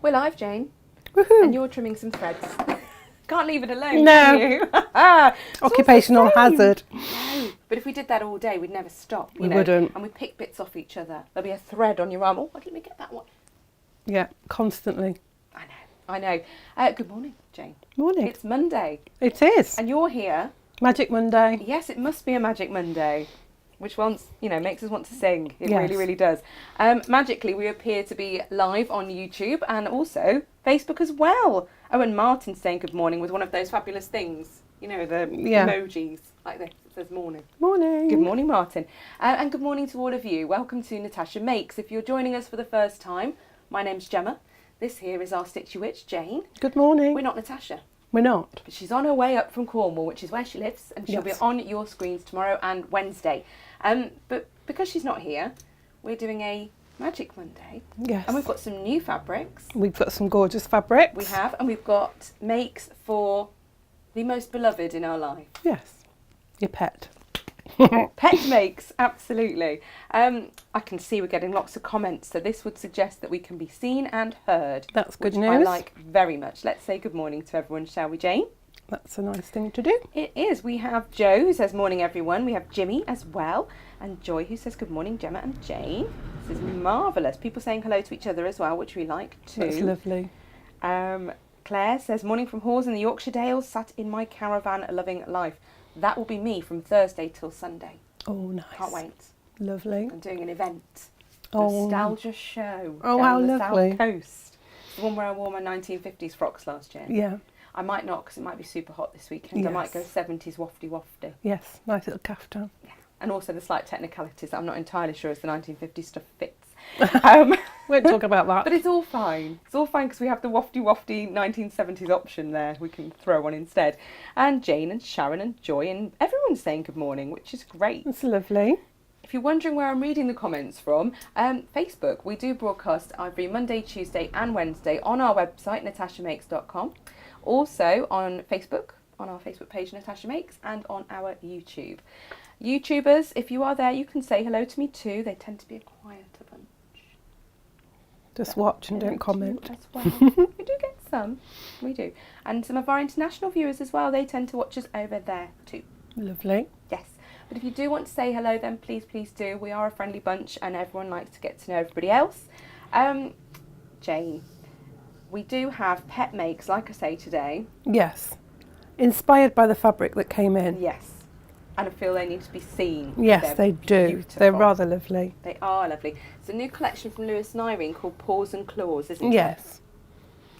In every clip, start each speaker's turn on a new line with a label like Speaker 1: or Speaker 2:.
Speaker 1: We're live, Jane.
Speaker 2: Woohoo.
Speaker 1: And you're trimming some threads. Can't leave it alone,
Speaker 2: No.
Speaker 1: can you?
Speaker 2: Occupational hazard.
Speaker 1: No, but if we did that all day, we'd never stop.
Speaker 2: We wouldn't.
Speaker 1: And we'd pick bits off each other. There'll be a thread on your arm. Oh, let me get that one.
Speaker 2: Yeah, constantly.
Speaker 1: I know. Good morning, Jane.
Speaker 2: Morning.
Speaker 1: It's Monday.
Speaker 2: It is.
Speaker 1: And you're here.
Speaker 2: Magic Monday.
Speaker 1: Yes, it must be a Magic Monday. Which makes us want to sing. It
Speaker 2: Yes.
Speaker 1: really, really does. Magically, we appear to be live on YouTube and also Facebook as well. Oh, and Martin's saying good morning with one of those fabulous things. You know, the emojis like this. It says morning.
Speaker 2: Morning.
Speaker 1: Good morning, Martin. And good morning to all of you. Welcome to Natasha Makes. If you're joining us for the first time, my name's Gemma. This here is our Stitchy Witch, Jane.
Speaker 2: Good morning.
Speaker 1: We're not Natasha.
Speaker 2: We're not.
Speaker 1: But she's on her way up from Cornwall, which is where she lives, and she'll be on your screens tomorrow and Wednesday. But because she's not here, we're doing a Magic Monday.
Speaker 2: Yes.
Speaker 1: And we've got some new fabrics.
Speaker 2: We've got some gorgeous fabrics.
Speaker 1: We have, and we've got makes for the most beloved in our life.
Speaker 2: Yes. Your pet.
Speaker 1: Pet makes, absolutely. I can see we're getting lots of comments, so this would suggest that we can be seen and heard.
Speaker 2: That's good
Speaker 1: which
Speaker 2: news.
Speaker 1: I like very much. Let's say good morning to everyone, shall we, Jane?
Speaker 2: That's a nice thing to do.
Speaker 1: It is. We have Joe who says morning everyone. We have Jimmy as well. And Joy who says good morning, Gemma and Jane. This is marvellous. People saying hello to each other as well, which we like too.
Speaker 2: That's lovely.
Speaker 1: Claire says morning from Hawes in the Yorkshire Dales, sat in my caravan loving life. That will be me from Thursday till Sunday.
Speaker 2: Oh, nice.
Speaker 1: Can't wait.
Speaker 2: Lovely.
Speaker 1: I'm doing an event.
Speaker 2: Oh.
Speaker 1: Nostalgia show.
Speaker 2: Oh,
Speaker 1: down
Speaker 2: how
Speaker 1: the
Speaker 2: lovely.
Speaker 1: South Coast. The one where I wore my 1950s frocks last year.
Speaker 2: Yeah.
Speaker 1: I might not because it might be super hot this weekend. I might go 70s wafty.
Speaker 2: Yes. Nice little caftan.
Speaker 1: Yeah. And also the slight technicalities. I'm not entirely sure as the 1950s stuff fits.
Speaker 2: Won't talk about that.
Speaker 1: But it's all fine. It's all fine because we have the wafty 1970s option there. We can throw one instead. And Jane and Sharon and Joy and everyone's saying good morning, which is great.
Speaker 2: That's lovely.
Speaker 1: If you're wondering where I'm reading the comments from, Facebook. We do broadcast every Monday, Tuesday and Wednesday on our website, natashamakes.com. Also on Facebook, on our Facebook page, Natasha Makes, and on our YouTube. YouTubers, if you are there, you can say hello to me too. They tend to be a quieter bunch.
Speaker 2: Just watch and don't comment.
Speaker 1: As well. We do get some. We do. And some of our international viewers as well, they tend to watch us over there too.
Speaker 2: Lovely.
Speaker 1: Yes. But if you do want to say hello, then please do. We are a friendly bunch and everyone likes to get to know everybody else. Jane, we do have pet makes, like I say today.
Speaker 2: Yes. Inspired by the fabric that came in.
Speaker 1: Yes. And I feel they need to be seen.
Speaker 2: Yes, they do.
Speaker 1: Beautiful.
Speaker 2: They're rather lovely.
Speaker 1: They are lovely. It's a new collection from Lewis and Irene called Paws and Claws, isn't it?
Speaker 2: Yes.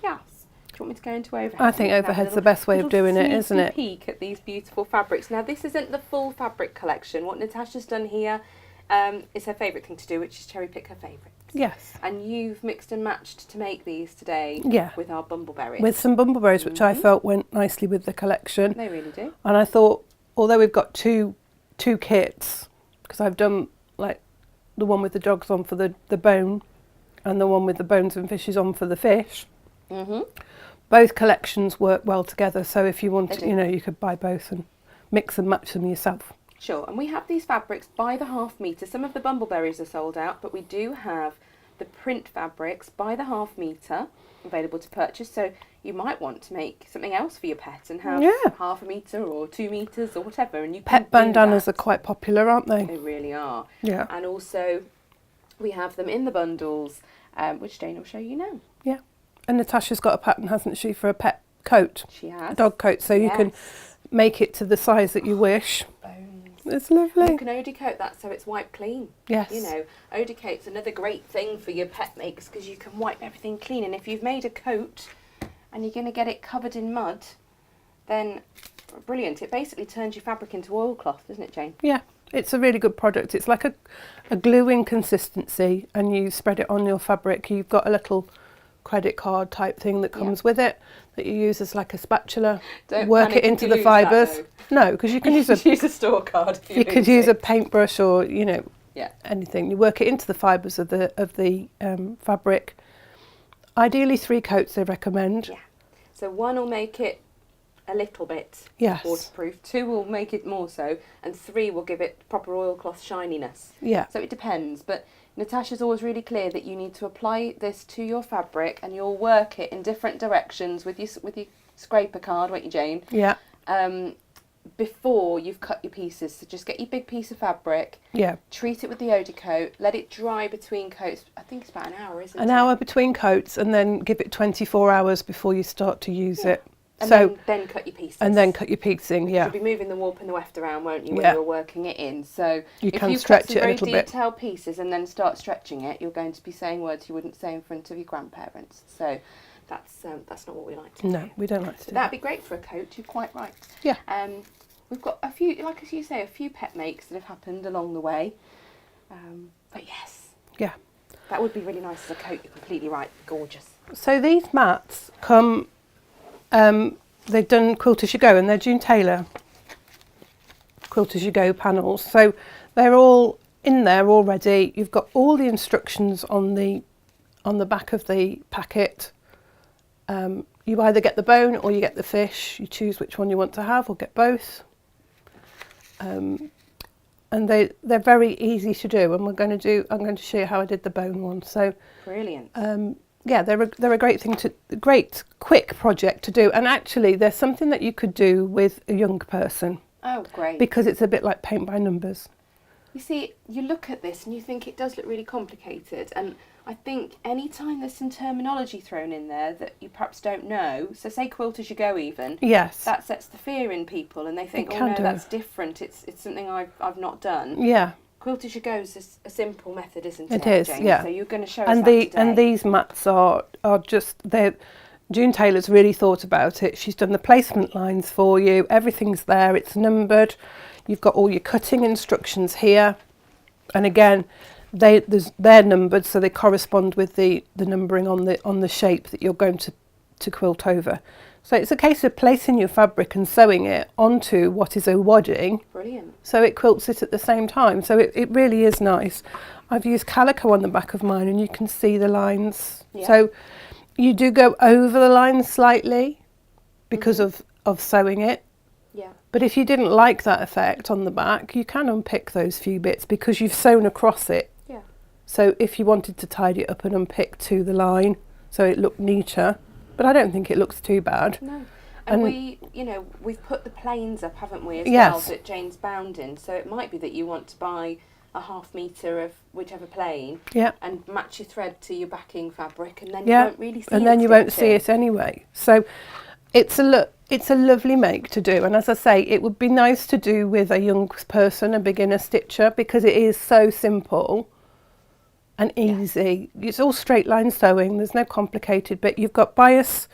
Speaker 1: Yes. Do you want me to go into overhead?
Speaker 2: I think overhead's the best way of doing it, isn't it?
Speaker 1: Peek at these beautiful fabrics. Now, this isn't the full fabric collection. What Natasha's done here is her favourite thing to do, which is cherry pick her favourites.
Speaker 2: Yes.
Speaker 1: And you've mixed and matched to make these today with our bumbleberries.
Speaker 2: With some bumbleberries, which I felt went nicely with the collection.
Speaker 1: They really do.
Speaker 2: And I thought, although we've got two kits, because I've done like the one with the dogs on for the bone and the one with the bones and fishes on for the fish.
Speaker 1: Mm-hmm.
Speaker 2: Both collections work well together, so if you want, you could buy both and mix and match them yourself.
Speaker 1: Sure, and we have these fabrics by the half metre. Some of the bumbleberries are sold out, but we do have the print fabrics by the half metre available to purchase. So you might want to make something else for your pet and have half a metre or 2 metres or whatever. And you
Speaker 2: pet bandanas are quite popular, aren't they?
Speaker 1: They really are.
Speaker 2: Yeah.
Speaker 1: And also we have them in the bundles, which Jane will show you now.
Speaker 2: Yeah. And Natasha's got a pattern, hasn't she, for a pet coat?
Speaker 1: She has.
Speaker 2: Dog coat, so you can make it to the size that you wish.
Speaker 1: Bones.
Speaker 2: It's lovely.
Speaker 1: You can Odie coat that so it's wiped clean.
Speaker 2: Yes.
Speaker 1: You know, Odie coat's another great thing for your pet makes because you can wipe everything clean. And if you've made a coat and you're going to get it covered in mud, then brilliant. It basically turns your fabric into oilcloth, doesn't it, Jane?
Speaker 2: Yeah. It's a really good product. It's like a gluing consistency, and you spread it on your fabric. You've got a little credit card type thing that comes with it that you use as like a spatula.
Speaker 1: Don't
Speaker 2: work it into the fibres. No, because you can use
Speaker 1: a store card.
Speaker 2: You could use a paintbrush or anything. You work it into the fibres of the fabric. Ideally 3 coats they recommend.
Speaker 1: Yeah. So one will make it a little bit
Speaker 2: Yes.
Speaker 1: waterproof, 2 will make it more so, and 3 will give it proper oilcloth shininess.
Speaker 2: Yeah.
Speaker 1: So it depends, but Natasha's always really clear that you need to apply this to your fabric, and you'll work it in different directions with your scraper card, won't you, Jane?
Speaker 2: Yeah.
Speaker 1: Before you've cut your pieces. So just get your big piece of fabric,
Speaker 2: Yeah.
Speaker 1: treat it with the Eau-de coat, let it dry between coats. I think it's about an hour, isn't it?
Speaker 2: An hour between coats, and then give it 24 hours before you start to use it.
Speaker 1: And
Speaker 2: So
Speaker 1: then cut your pieces.
Speaker 2: and then cut your piecing. Yeah.
Speaker 1: You'll be moving the warp and the weft around, won't you, when
Speaker 2: Yeah.
Speaker 1: you're working it in? So
Speaker 2: You
Speaker 1: if
Speaker 2: can
Speaker 1: you
Speaker 2: stretch
Speaker 1: cut some
Speaker 2: it a
Speaker 1: very
Speaker 2: little bit.
Speaker 1: detailed pieces and then start stretching it, you're going to be saying words you wouldn't say in front of your grandparents. So that's not what we like to do.
Speaker 2: No, we don't like to do
Speaker 1: That'd
Speaker 2: that.
Speaker 1: be great for a coat. You're quite right.
Speaker 2: Yeah.
Speaker 1: We've got a few, like as you say, a few pet makes that have happened along the way. But yes,
Speaker 2: Yeah.
Speaker 1: that would be really nice as a coat. You're completely right. Gorgeous.
Speaker 2: So these mats come, they've done Quilt As You Go, and they're June Taylor Quilt As You Go panels. So they're all in there already. You've got all the instructions on the back of the packet. You either get the bone or you get the fish. You choose which one you want to have, or get both. And they're very easy to do, and I'm going to show you how I did the bone one. So
Speaker 1: Brilliant.
Speaker 2: yeah, they're a great great quick project to do, and actually they're something that you could do with a young person,
Speaker 1: Oh, great.
Speaker 2: because it's a bit like paint by numbers.
Speaker 1: You see, you look at this and you think it does look really complicated, and I think any time there's some terminology thrown in there that you perhaps don't know, so say quilt as you go even,
Speaker 2: Yes.
Speaker 1: that sets the fear in people and they think,
Speaker 2: It
Speaker 1: oh
Speaker 2: can
Speaker 1: no,
Speaker 2: do.
Speaker 1: that's different, it's something I've not done.
Speaker 2: Yeah.
Speaker 1: Quilt as you go is a simple method, isn't
Speaker 2: It
Speaker 1: it,
Speaker 2: is,
Speaker 1: Jane?
Speaker 2: yeah.
Speaker 1: So you're going to show us
Speaker 2: And
Speaker 1: that today.
Speaker 2: these mats are just June Taylor's really thought about it. She's done the placement lines for you. Everything's there. It's numbered. You've got all your cutting instructions here, and again, they're numbered, so they correspond with the numbering on the shape that you're going to quilt over. So it's a case of placing your fabric and sewing it onto what is a wadding.
Speaker 1: Brilliant.
Speaker 2: So it quilts it at the same time. So it really is nice. I've used calico on the back of mine, and you can see the lines.
Speaker 1: Yeah.
Speaker 2: So you do go over the lines slightly because of sewing it.
Speaker 1: Yeah.
Speaker 2: But if you didn't like that effect on the back, you can unpick those few bits because you've sewn across it.
Speaker 1: Yeah.
Speaker 2: So if you wanted to tidy it up and unpick to the line so it looked neater, but I don't think it looks too bad.
Speaker 1: No.
Speaker 2: And-
Speaker 1: And we've put the planes up, haven't we, as
Speaker 2: Yes.
Speaker 1: well, that Jane's bound in. So it might be that you want to buy a ½ metre of whichever plane
Speaker 2: Yeah.
Speaker 1: and match your thread to your backing fabric, and then
Speaker 2: Yeah.
Speaker 1: you won't really see
Speaker 2: And
Speaker 1: it
Speaker 2: then you won't see
Speaker 1: stitching.
Speaker 2: it anyway. So it's a lovely make to do, and as I say, it would be nice to do with a young person, a beginner stitcher, because it is so simple and easy. It's all straight line sewing. There's no complicated bit. You've got bias.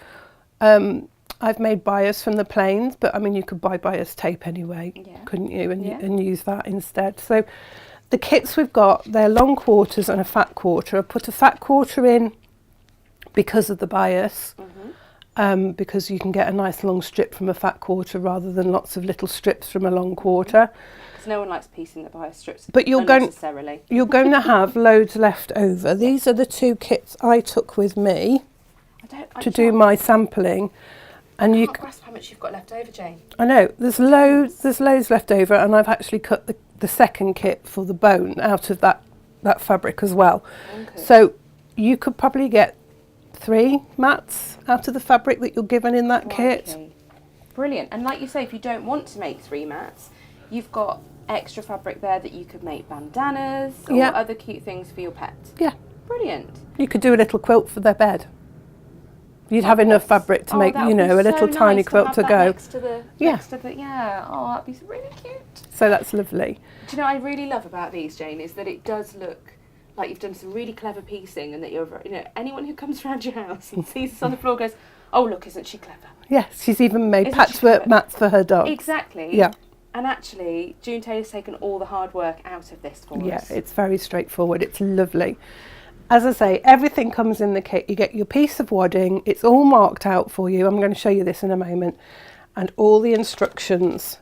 Speaker 2: I've made bias from the planes, but I mean you could buy bias tape anyway,
Speaker 1: Yeah.
Speaker 2: couldn't you? And
Speaker 1: Yeah.
Speaker 2: and use that instead. So the kits we've got, they're long quarters and a fat quarter. I put a fat quarter in because of the bias. Because you can get a nice long strip from a fat quarter rather than lots of little strips from a long quarter.
Speaker 1: Because no one likes piecing the bias strips
Speaker 2: But you're going
Speaker 1: unnecessarily.
Speaker 2: to have loads left over. These are the 2 kits I took with me to do my sampling, and
Speaker 1: I
Speaker 2: you
Speaker 1: can't grasp how much you've got left over, Jane.
Speaker 2: I know there's loads left over, and I've actually cut the second kit for the bone out of that fabric as well.
Speaker 1: Okay.
Speaker 2: So you could probably get 3 mats out of the fabric that you're given in that kit.
Speaker 1: Crikey. Brilliant. And like you say, if you don't want to make 3 mats, you've got extra fabric there that you could make bandanas or
Speaker 2: Yeah.
Speaker 1: other cute things for your pet.
Speaker 2: Yeah,
Speaker 1: Brilliant.
Speaker 2: you could do a little quilt for their bed. You'd have enough fabric to make,
Speaker 1: that would be
Speaker 2: a little
Speaker 1: so
Speaker 2: tiny
Speaker 1: nice
Speaker 2: quilt
Speaker 1: have
Speaker 2: to
Speaker 1: that
Speaker 2: go.
Speaker 1: Next to the,
Speaker 2: Yeah.
Speaker 1: next to the, yeah. Oh, that'd be really cute.
Speaker 2: So that's lovely.
Speaker 1: Do you know what I really love about these, Jane, is that it does look like you've done some really clever piecing, and that anyone who comes around your house and sees this on the floor goes, oh, look, isn't she clever?
Speaker 2: Yes, she's even made
Speaker 1: Isn't she
Speaker 2: patchwork
Speaker 1: clever?
Speaker 2: mats for her dog.
Speaker 1: Exactly.
Speaker 2: Yeah.
Speaker 1: And actually, June Taylor's taken all the hard work out of this for
Speaker 2: Yeah,
Speaker 1: us.
Speaker 2: it's very straightforward. It's lovely. As I say, everything comes in the kit. You get your piece of wadding. It's all marked out for you. I'm going to show you this in a moment. And all the instructions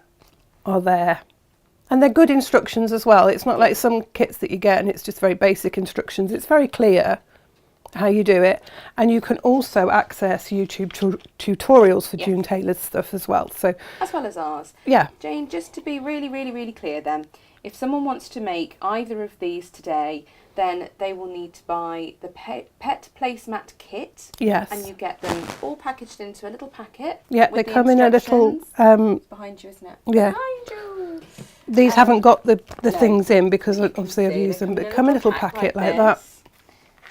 Speaker 2: are there. And they're good instructions as well. It's not like some kits that you get and it's just very basic instructions. It's very clear. how you do it, and you can also access YouTube tutorials for
Speaker 1: Yes.
Speaker 2: June Taylor's stuff as well. So
Speaker 1: As well as ours.
Speaker 2: yeah,
Speaker 1: Jane, just to be really, really, really clear then, if someone wants to make either of these today, then they will need to buy the pet placemat kit.
Speaker 2: yes,
Speaker 1: And you get them all packaged into a little packet.
Speaker 2: yeah, they
Speaker 1: with the
Speaker 2: come in a little.
Speaker 1: instructions. It's behind you, isn't it?
Speaker 2: Yeah.
Speaker 1: Behind you.
Speaker 2: These haven't got the
Speaker 1: no,
Speaker 2: things in because
Speaker 1: you can
Speaker 2: obviously I've
Speaker 1: see
Speaker 2: used
Speaker 1: they
Speaker 2: them,
Speaker 1: come
Speaker 2: but
Speaker 1: in
Speaker 2: come in a little packet like that.
Speaker 1: this.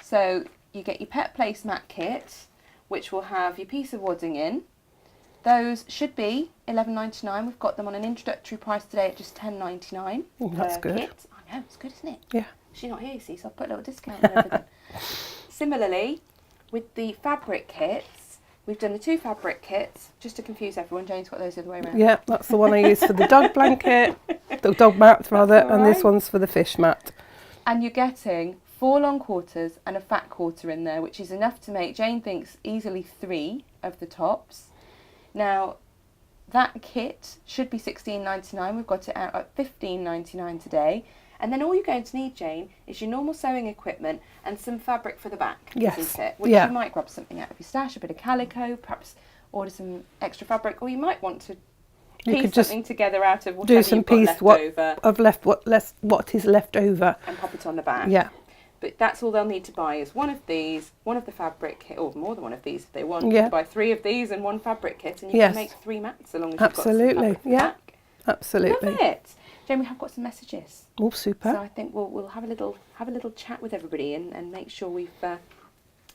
Speaker 1: So you get your pet placemat kit, which will have your piece of wadding in. Those should be $11.99. We've got them on an introductory price today at just $10.99
Speaker 2: That's
Speaker 1: per
Speaker 2: good.
Speaker 1: kit. I know, it's good, isn't it?
Speaker 2: Yeah.
Speaker 1: She's not here, you see, so I've put a little discount on everything. Similarly, with the fabric kits, we've done the 2 fabric kits, just to confuse everyone. Jane's got those the other way around.
Speaker 2: Yeah, that's the one I use for the dog blanket, the dog mat rather,
Speaker 1: That's all
Speaker 2: and this
Speaker 1: right.
Speaker 2: one's for the fish mat.
Speaker 1: And you're getting 4 long quarters and a fat quarter in there, which is enough to make, Jane thinks, easily 3 of the tops. Now, that kit should be $16.99. We've got it out at $15.99 today. And then all you're going to need, Jane, is your normal sewing equipment and some fabric for the back,
Speaker 2: Yes.
Speaker 1: isn't it? Which
Speaker 2: Yeah.
Speaker 1: you might grab something out of your stash, a bit of calico, perhaps order some extra fabric, or you might want to
Speaker 2: You
Speaker 1: piece
Speaker 2: could just
Speaker 1: something together out of whatever
Speaker 2: do some
Speaker 1: you've got
Speaker 2: piece
Speaker 1: left
Speaker 2: what
Speaker 1: over
Speaker 2: I've left what is left over.
Speaker 1: and pop it on the back.
Speaker 2: Yeah.
Speaker 1: But that's all they'll need to buy is one of these, one of the fabric kit, or more than one of these if they want.
Speaker 2: Yeah.
Speaker 1: You buy 3 of these and 1 fabric kit, and you
Speaker 2: Yes.
Speaker 1: can make 3 mats as long as
Speaker 2: Absolutely,
Speaker 1: you've got some fabric for the
Speaker 2: yeah.
Speaker 1: back.
Speaker 2: Absolutely.
Speaker 1: Love it. Jane, we have got some messages,
Speaker 2: Oh,
Speaker 1: so
Speaker 2: super.
Speaker 1: I think we'll have a little chat with everybody and make sure we've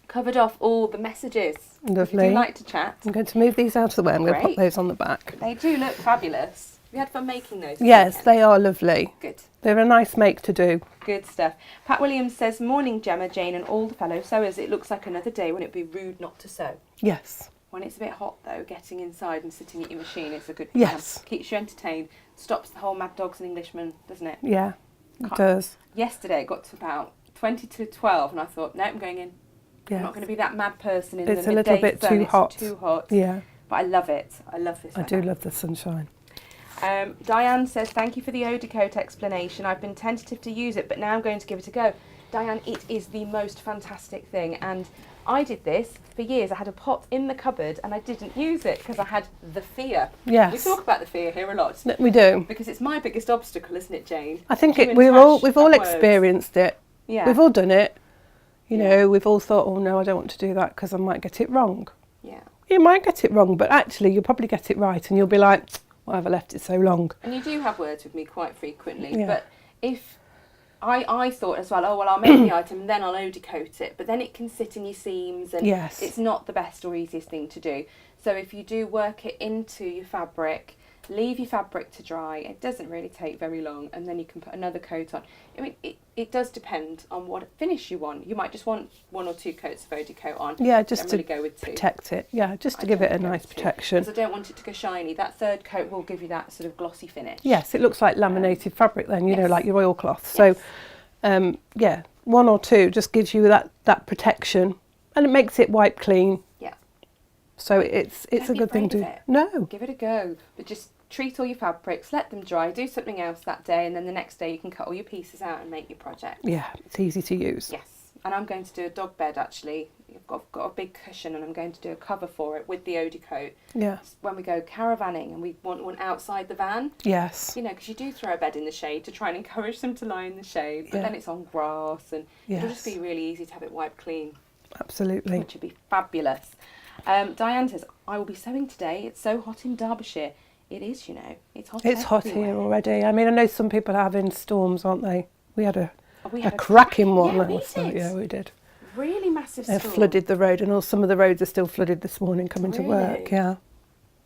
Speaker 1: covered off all the messages. If you
Speaker 2: Lovely.
Speaker 1: do like to chat,
Speaker 2: I'm going to move these out of the way. I'm going to pop
Speaker 1: Great.
Speaker 2: those on the back.
Speaker 1: they do look fabulous. We had fun making those. this
Speaker 2: Yes,
Speaker 1: weekend.
Speaker 2: they are lovely.
Speaker 1: Good.
Speaker 2: They're a nice make to do.
Speaker 1: Good stuff. Pat Williams says, morning Gemma, Jane and all the fellow sewers. It looks like another day when it'd be rude not to sew.
Speaker 2: Yes.
Speaker 1: When it's a bit hot though, getting inside and sitting at your machine is a good
Speaker 2: Yes.
Speaker 1: Keeps you entertained. Stops the whole Mad Dogs and Englishmen, doesn't it?
Speaker 2: Yeah, it
Speaker 1: Can't-
Speaker 2: does.
Speaker 1: Yesterday it got to about 20 to 12 and I thought, no, I'm going in. I'm
Speaker 2: Yeah.
Speaker 1: not going to be that mad person in
Speaker 2: It's
Speaker 1: the
Speaker 2: a little
Speaker 1: midday
Speaker 2: bit
Speaker 1: sun.
Speaker 2: too
Speaker 1: It's
Speaker 2: hot.
Speaker 1: too hot.
Speaker 2: Yeah,
Speaker 1: But I love it. I love this
Speaker 2: I do
Speaker 1: weather.
Speaker 2: love the sunshine.
Speaker 1: Diane says, thank you for the Odecoat explanation. I've been tentative to use it, but now I'm going to give it a go. Diane, it is the most fantastic thing. And I did this for years. I had a pot in the cupboard and I didn't use it because I had the fear.
Speaker 2: Yes.
Speaker 1: We talk about the fear here a lot.
Speaker 2: We do.
Speaker 1: Because it's my biggest obstacle, isn't it, Jane?
Speaker 2: I think
Speaker 1: You
Speaker 2: it,
Speaker 1: and
Speaker 2: we've
Speaker 1: Tash
Speaker 2: all
Speaker 1: have words.
Speaker 2: experienced it.
Speaker 1: Yeah.
Speaker 2: We've all done it. You
Speaker 1: Yeah.
Speaker 2: know, we've all thought, oh no, I don't want to do that because I might get it wrong.
Speaker 1: Yeah.
Speaker 2: You might get it wrong, but actually you'll probably get it right and you'll be like, why have I left it so long?
Speaker 1: And you do have words with me quite frequently.
Speaker 2: Yeah.
Speaker 1: But if I thought as well, oh, well, I'll make the item and then I'll Odecoat it. But then it can sit in your seams and
Speaker 2: Yes.
Speaker 1: it's not the best or easiest thing to do. So if you do work it into your fabric, leave your fabric to dry. It doesn't really take very long, and then you can put another coat on. I mean, it does depend on what finish you want. You might just want 1 or 2 coats of Odecoat on.
Speaker 2: Yeah, just
Speaker 1: Generally
Speaker 2: to
Speaker 1: go with 2.
Speaker 2: protect it. Yeah, just to
Speaker 1: I
Speaker 2: give it a
Speaker 1: tend to go
Speaker 2: nice
Speaker 1: with 2,
Speaker 2: protection.
Speaker 1: because I don't want it to go shiny. That 3rd coat will give you that sort of glossy finish.
Speaker 2: Yes, it looks like laminated fabric then, you know,
Speaker 1: yes.
Speaker 2: like your oilcloth.
Speaker 1: Yes.
Speaker 2: So, yeah, 1 or 2 just gives you that protection, and it makes it wipe clean.
Speaker 1: Yeah.
Speaker 2: So it's
Speaker 1: Don't
Speaker 2: a
Speaker 1: be
Speaker 2: good thing
Speaker 1: afraid
Speaker 2: to
Speaker 1: of it.
Speaker 2: No.
Speaker 1: Give it a go, but just treat all your fabrics, let them dry, do something else that day, and then the next day you can cut all your pieces out and make your project.
Speaker 2: Yeah, it's easy to use.
Speaker 1: Yes, and I'm going to do a dog bed actually. I've got a big cushion and I'm going to do a cover for it with the Odecoat.
Speaker 2: Yeah.
Speaker 1: When we go caravanning and we want one outside the van,
Speaker 2: Yes.
Speaker 1: you know, because you do throw a bed in the shade to try and encourage them to lie in the shade, but
Speaker 2: Yeah.
Speaker 1: then it's on grass and it'll just
Speaker 2: Yes.
Speaker 1: be really easy to have it wiped clean,
Speaker 2: Absolutely.
Speaker 1: which would be fabulous. Diane says, I will be sewing today. It's so hot in Derbyshire. It is, you know. It's hot
Speaker 2: It's hot
Speaker 1: everywhere.
Speaker 2: here already. I mean, I know some people are having storms, aren't they? We had a
Speaker 1: We had
Speaker 2: cracking one
Speaker 1: yeah, we
Speaker 2: last night.
Speaker 1: did.
Speaker 2: Yeah, we did.
Speaker 1: Really massive
Speaker 2: They
Speaker 1: storm.
Speaker 2: flooded the road, and some of the roads are still flooded this morning coming to work.
Speaker 1: Really?
Speaker 2: Yeah.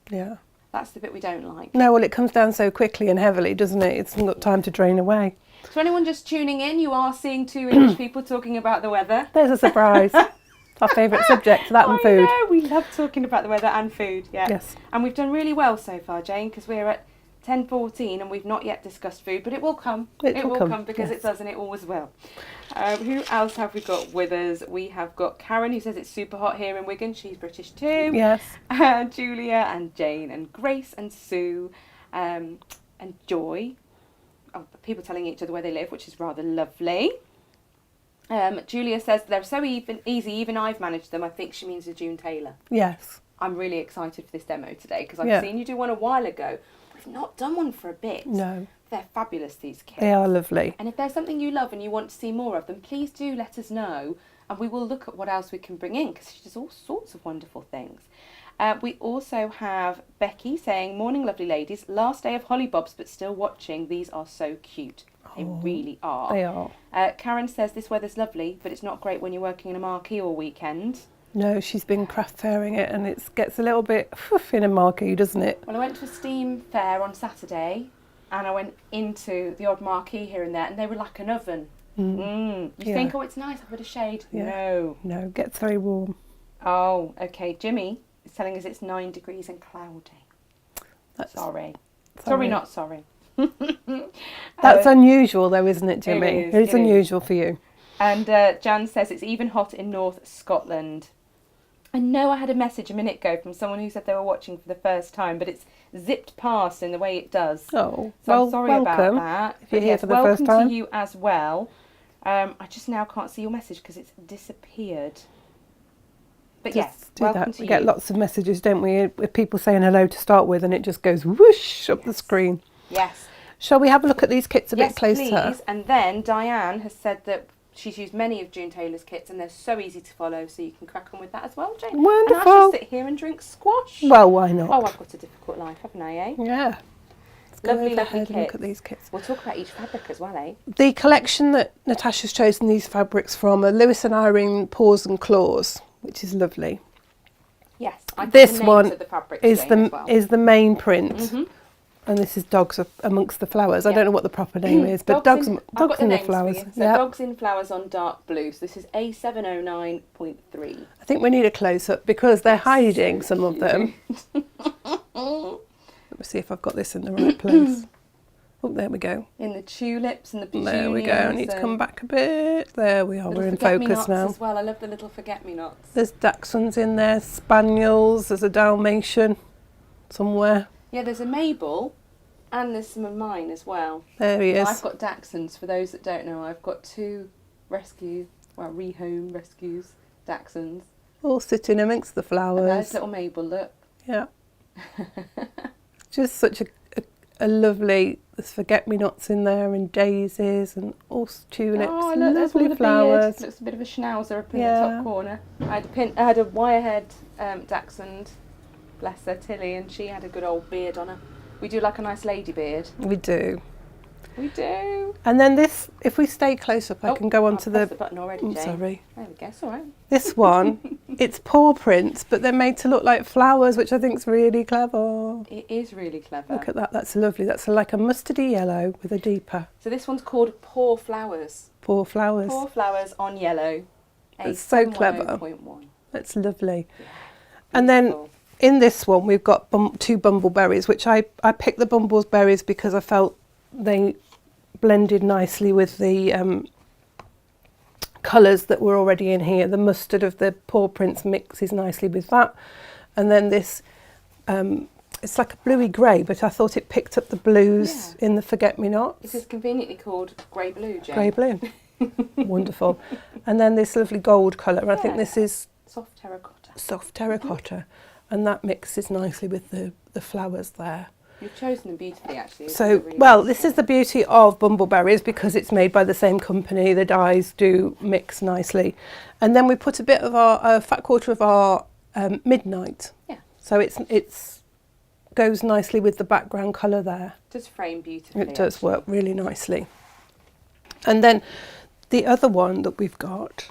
Speaker 2: Yeah.
Speaker 1: That's the bit we don't like.
Speaker 2: No, well, it comes down so quickly and heavily, doesn't it? It's not got time to drain away.
Speaker 1: So anyone just tuning in, you are seeing 2 English people talking about the weather.
Speaker 2: There's a surprise. It's our favourite subject, that and food.
Speaker 1: I know, we love talking about the weather and food, yeah.
Speaker 2: Yes.
Speaker 1: And we've done really well so far, Jane, because we're at 10:14 and we've not yet discussed food, but it will come.
Speaker 2: It will come,
Speaker 1: because
Speaker 2: yes.
Speaker 1: it does and it always will. Who else have we got with us? We have got Karen, who says it's super hot here in Wigan. She's British too.
Speaker 2: Yes.
Speaker 1: Julia and Jane and Grace and Sue and Joy. Oh, people telling each other where they live, which is rather lovely. Julia says they're so easy, even I've managed them. I think she means a June Taylor.
Speaker 2: Yes.
Speaker 1: I'm really excited for this demo today because I've seen you do one a while ago. We've not done one for a bit.
Speaker 2: No.
Speaker 1: They're fabulous, these kits.
Speaker 2: They are lovely.
Speaker 1: And if there's something you love and you want to see more of them, please do let us know and we will look at what else we can bring in because she does all sorts of wonderful things. We also have Becky saying, morning lovely ladies, last day of Hollybobs but still watching. These are so cute. They really are.
Speaker 2: They are.
Speaker 1: Karen says this weather's lovely but it's not great when you're working in a marquee all weekend.
Speaker 2: No, she's been craft fairing it and it gets a little bit in a marquee, doesn't it?
Speaker 1: Well, I went to a steam fair on Saturday and I went into the odd marquee here and there and they were like an oven. You think, oh, it's nice, I've got a shade.
Speaker 2: Yeah. No, it gets very warm.
Speaker 1: Oh, okay. Jimmy is telling us it's 9 degrees and cloudy. Sorry, not sorry.
Speaker 2: That's unusual though, isn't it, Jimmy?
Speaker 1: It
Speaker 2: is unusual for you.
Speaker 1: And Jan says it's even hot in North Scotland. I know I had a message a minute ago from someone who said they were watching for the first time, but it's zipped past in the way it does.
Speaker 2: Oh,
Speaker 1: so
Speaker 2: well,
Speaker 1: I'm sorry
Speaker 2: welcome,
Speaker 1: about that.
Speaker 2: if you're here for the first time.
Speaker 1: Welcome to you as well. I just now can't see your message because it's disappeared. But yes, welcome to you.
Speaker 2: We get lots of messages, don't we, with people saying hello to start with, and it just goes whoosh up the screen.
Speaker 1: Yes.
Speaker 2: Shall we have a look at these kits a bit closer?
Speaker 1: Yes, please. And then Diane has said that she's used many of June Taylor's kits and they're so easy to follow, so you can crack on with that as well, Jane.
Speaker 2: Wonderful.
Speaker 1: And I'll just sit here and drink squash.
Speaker 2: Well, why not?
Speaker 1: Oh, I've got a difficult life, haven't I, eh?
Speaker 2: Yeah.
Speaker 1: Lovely kits.
Speaker 2: Look at these kits.
Speaker 1: We'll talk about each fabric as well, eh?
Speaker 2: The collection that Natasha's chosen these fabrics from are Lewis and Irene Paws and Claws, which is lovely.
Speaker 1: Yes, I put
Speaker 2: this
Speaker 1: the names
Speaker 2: one
Speaker 1: of the fabrics,
Speaker 2: is
Speaker 1: Jane, as well.
Speaker 2: is the main print, and this is Dogs Amongst the Flowers. I don't know what the proper name is, but Dogs in the Flowers.
Speaker 1: So Dogs in Flowers on dark blue. So this is A709.3.
Speaker 2: I think we need a close up because they're hiding some of them. Let me see if I've got this in the right place. Oh, there we go.
Speaker 1: In the tulips and the petunias.
Speaker 2: There we go. I need to come back a bit. There we are. We're in focus now.
Speaker 1: As well. I love the little forget-me-nots.
Speaker 2: There's Dachshunds in there, Spaniels. There's a Dalmatian somewhere.
Speaker 1: Yeah, there's a Mabel, and there's some of mine as well.
Speaker 2: There he is.
Speaker 1: I've got Dachshunds. For those that don't know, I've got 2 rehome rescues, Dachshunds.
Speaker 2: All sitting amongst the flowers.
Speaker 1: And there's little Mabel, look.
Speaker 2: Yeah. Just such a lovely, there's forget-me-nots in there and daisies and all tulips and lovely flowers.
Speaker 1: Looks a bit of a schnauzer up in the top corner. I had a wire-haired dachshund, bless her, Tilly, and she had a good old beard on her. We do like a nice lady beard.
Speaker 2: We do.
Speaker 1: We do.
Speaker 2: And then this, if we stay close up, I can go on to
Speaker 1: the button already, Jane.
Speaker 2: Sorry.
Speaker 1: There we go, it's all right.
Speaker 2: This one, it's paw prints, but they're made to look like flowers, which I think is really clever.
Speaker 1: It is really clever.
Speaker 2: Look at that, that's lovely. That's like a mustardy yellow with a deeper.
Speaker 1: So this one's called Paw Flowers.
Speaker 2: Paw Flowers.
Speaker 1: Paw Flowers on yellow.
Speaker 2: It's so clever. That's lovely.
Speaker 1: Yeah,
Speaker 2: and then in this one, we've got 2 bumbleberries, which I picked the bumbleberries because I felt they blended nicely with the colours that were already in here. The mustard of the paw prints mixes nicely with that. And then this, it's like a bluey grey, but I thought it picked up the blues in the forget-me-nots.
Speaker 1: This is conveniently called grey blue, Jane.
Speaker 2: Grey blue. Wonderful. And then this lovely gold colour. I think this is
Speaker 1: soft terracotta.
Speaker 2: Soft terracotta. And that mixes nicely with the flowers there.
Speaker 1: You've chosen them beautifully, actually.
Speaker 2: So, really well, this is the beauty of bumbleberries because it's made by the same company. The dyes do mix nicely. And then we put a bit of a fat quarter of our midnight.
Speaker 1: Yeah.
Speaker 2: So it's goes nicely with the background colour there.
Speaker 1: It does frame beautifully.
Speaker 2: It does work really nicely. And then the other one that we've got,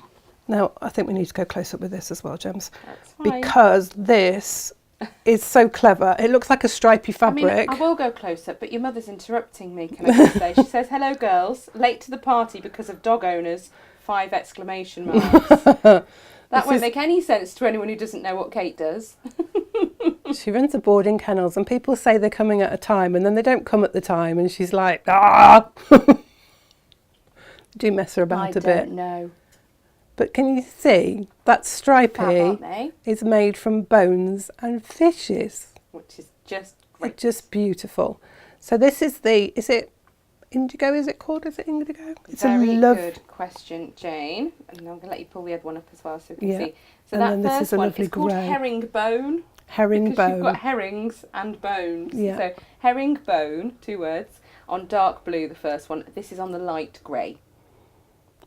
Speaker 2: now I think we need to go close up with this as well, Gems.
Speaker 1: That's fine.
Speaker 2: Because this is so clever. It looks like a stripy fabric.
Speaker 1: I mean, I will go close up, but your mother's interrupting me, can I just say? She says, hello girls, late to the party because of dog owners, 5 exclamation marks. That won't make any sense to anyone who doesn't know what Kate does.
Speaker 2: She runs a boarding kennels and people say they're coming at a time and then they don't come at the time and she's like, ah! Do mess her about a bit.
Speaker 1: I don't know.
Speaker 2: But can you see that stripy is made from bones and fishes?
Speaker 1: Which is just great.
Speaker 2: It's just beautiful. So this is the, is it indigo, is it called? Is it indigo? It's
Speaker 1: Very
Speaker 2: a
Speaker 1: good question, Jane. And I'm going to let you pull the other one up as well so we can see. So
Speaker 2: And
Speaker 1: that
Speaker 2: then this
Speaker 1: first
Speaker 2: is a
Speaker 1: one
Speaker 2: lovely
Speaker 1: is called
Speaker 2: grey.
Speaker 1: herringbone.
Speaker 2: Herringbone.
Speaker 1: Because you've got herrings and bones.
Speaker 2: Yeah.
Speaker 1: So herringbone, 2 words, on dark blue, the first one. This is on the light grey.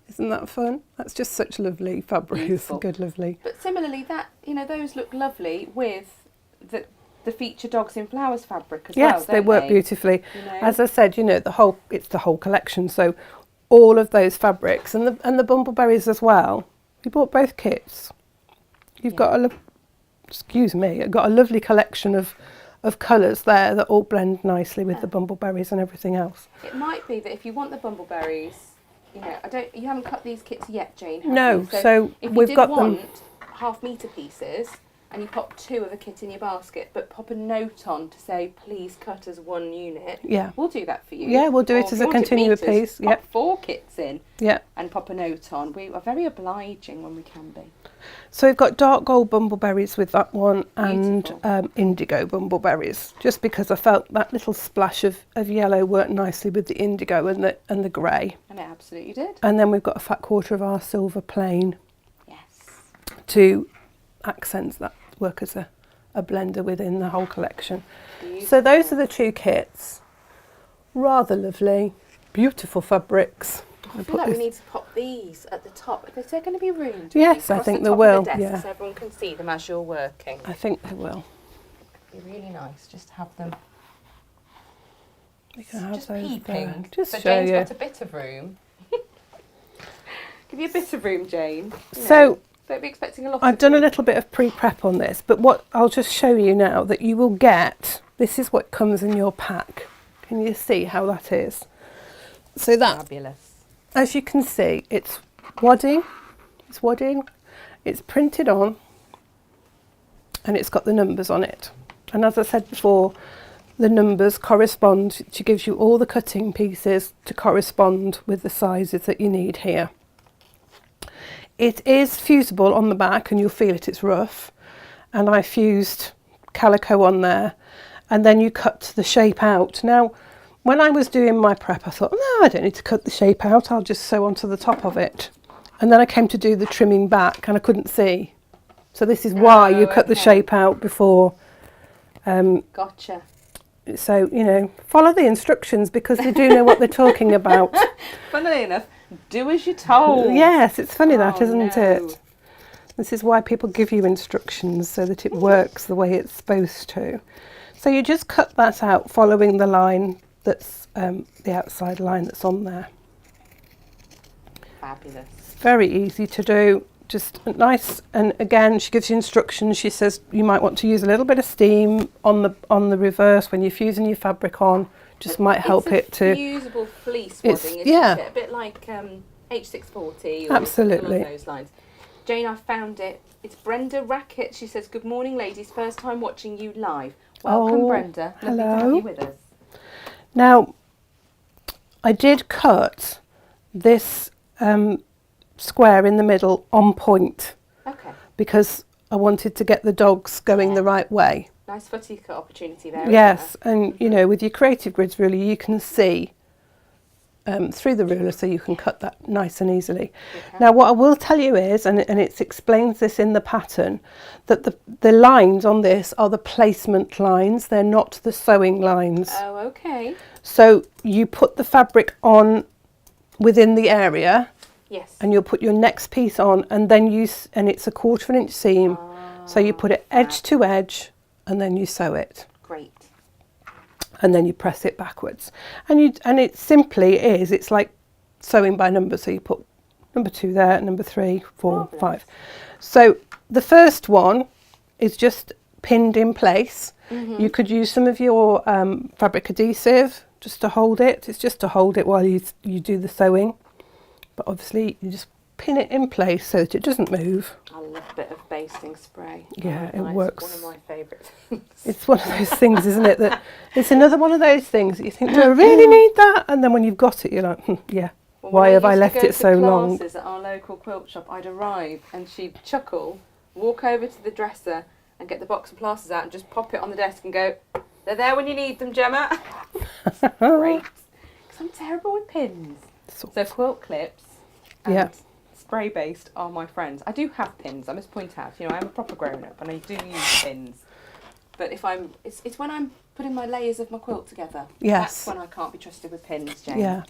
Speaker 2: Isn't that fun? That's just such lovely fabric.
Speaker 1: Beautiful.
Speaker 2: Good, lovely.
Speaker 1: But similarly, that, you know, those look lovely with the feature Dogs in Flowers fabric as well,
Speaker 2: Yes, they work beautifully.
Speaker 1: You know?
Speaker 2: As I said, you know, it's the whole collection. So all of those fabrics and the bumbleberries as well. You bought both kits. You've got got a lovely collection of colours there that all blend nicely with the bumbleberries and everything else.
Speaker 1: It might be that if you want the bumbleberries, you know, you haven't cut these kits yet, Jane, have
Speaker 2: No,
Speaker 1: you?
Speaker 2: so
Speaker 1: if
Speaker 2: we've
Speaker 1: you
Speaker 2: got
Speaker 1: did
Speaker 2: them.
Speaker 1: want half-metre pieces and you pop 2 of a kit in your basket, but pop a note on to say, please cut as 1 unit, we'll do that for you.
Speaker 2: Yeah, we'll do
Speaker 1: Or
Speaker 2: it
Speaker 1: if
Speaker 2: as
Speaker 1: you
Speaker 2: a
Speaker 1: want it
Speaker 2: continuous
Speaker 1: meters,
Speaker 2: piece.
Speaker 1: Pop 4 kits in
Speaker 2: And
Speaker 1: pop a note on. We are very obliging when we can be.
Speaker 2: so we've got dark gold bumbleberries with that one and
Speaker 1: Beautiful.
Speaker 2: indigo bumbleberries, just because I felt that little splash of yellow worked nicely with the indigo and the grey.
Speaker 1: And it absolutely did.
Speaker 2: And then we've got a fat quarter of our silver plain
Speaker 1: Yes.
Speaker 2: to accent that, work as a blender within the whole collection.
Speaker 1: Beautiful.
Speaker 2: So those are the 2 kits. Rather lovely, beautiful fabrics.
Speaker 1: I feel like we need to pop these at the top. Is there going to be room?
Speaker 2: Yes, I think there will.
Speaker 1: Yeah. So everyone can see them as you're working.
Speaker 2: I think they will.
Speaker 1: It'd be really nice just to have them.
Speaker 2: We can have
Speaker 1: Just
Speaker 2: those
Speaker 1: peeping.
Speaker 2: there. Just
Speaker 1: so
Speaker 2: show
Speaker 1: Jane's
Speaker 2: you.
Speaker 1: got a bit of room. Give you a bit of room, Jane.
Speaker 2: So
Speaker 1: don't be expecting a lot.
Speaker 2: I've done a little bit of pre-prep on this, but what I'll just show you now that you will get, this is what comes in your pack. Can you see how that is? So that,
Speaker 1: Fabulous.
Speaker 2: as you can see, it's wadding, it's printed on, and it's got the numbers on it. And as I said before, the numbers correspond, she gives you all the cutting pieces to correspond with the sizes that you need here. It is fusible on the back and you'll feel it's rough, and I fused calico on there, and then you cut the shape out. Now when I was doing my prep I thought, no, I don't need to cut the shape out, I'll just sew onto the top of it. And then I came to do the trimming back and I couldn't see. So this is why you cut the shape out before.
Speaker 1: Gotcha.
Speaker 2: So, you know, follow the instructions because they do know what they're talking about.
Speaker 1: Funnily enough, do as you're told.
Speaker 2: Yes, it's funny that, isn't
Speaker 1: no.
Speaker 2: it? This is why people give you instructions, so that it works the way it's supposed to. So you just cut that out following the line that's the outside line that's on there.
Speaker 1: Fabulous.
Speaker 2: Very easy to do, just nice. And again, she gives you instructions. She says you might want to use a little bit of steam on the reverse when you're fusing your fabric on. Just might help it to.
Speaker 1: It's a fusible fleece wadding, isn't it? A bit like H640 or
Speaker 2: absolutely
Speaker 1: along those lines. Jane, I found it. It's Brenda Rackett. She says, "Good morning, ladies. First time watching you live. Welcome, Brenda. Lovely to have you with us."
Speaker 2: Now, I did cut this square in the middle on point.
Speaker 1: Okay.
Speaker 2: Because I wanted to get the dogs going the right way.
Speaker 1: Nice footy cut opportunity there.
Speaker 2: Yes, and you know, with your creative grids, really, you can see through the ruler, so you can cut that nice and easily. Okay. Now, what I will tell you is, and it explains this in the pattern, that the lines on this are the placement lines. They're not the sewing lines.
Speaker 1: Oh, okay.
Speaker 2: So you put the fabric on within the area.
Speaker 1: Yes.
Speaker 2: And you'll put your next piece on, and then and it's a 1/4 inch seam. So you put it edge to edge, and then you sew it.
Speaker 1: Great.
Speaker 2: And then you press it backwards. And it simply is, it's like sewing by number. So you put number 2 there, number 3, 4, 5. So the first one is just pinned in place. Mm-hmm. You could use some of your fabric adhesive just to hold it. It's just to hold it while you do the sewing. But obviously you just pin it in place so that it doesn't move.
Speaker 1: I love a bit of basting spray.
Speaker 2: Yeah, it
Speaker 1: nice.
Speaker 2: works.
Speaker 1: One of my favourite things.
Speaker 2: It's one of those things, isn't it? That it's another one of those things that you think, do I really need that? And then when you've got it, you're like, yeah.
Speaker 1: Well,
Speaker 2: why have I left it so long?
Speaker 1: At our local quilt shop, I'd arrive and she'd chuckle, walk over to the dresser and get the box of plasters out and just pop it on the desk and go, "They're there when you need them, Gemma." Great. Because I'm terrible with pins.
Speaker 2: So,
Speaker 1: So quilt clips and
Speaker 2: yeah.
Speaker 1: spray based are my friends. I do have pins, I must point out. You know, I'm a proper grown up and I do use pins. But if it's when I'm putting my layers of my quilt together.
Speaker 2: Yes.
Speaker 1: That's when I can't be trusted with pins, Jane.
Speaker 2: Yeah.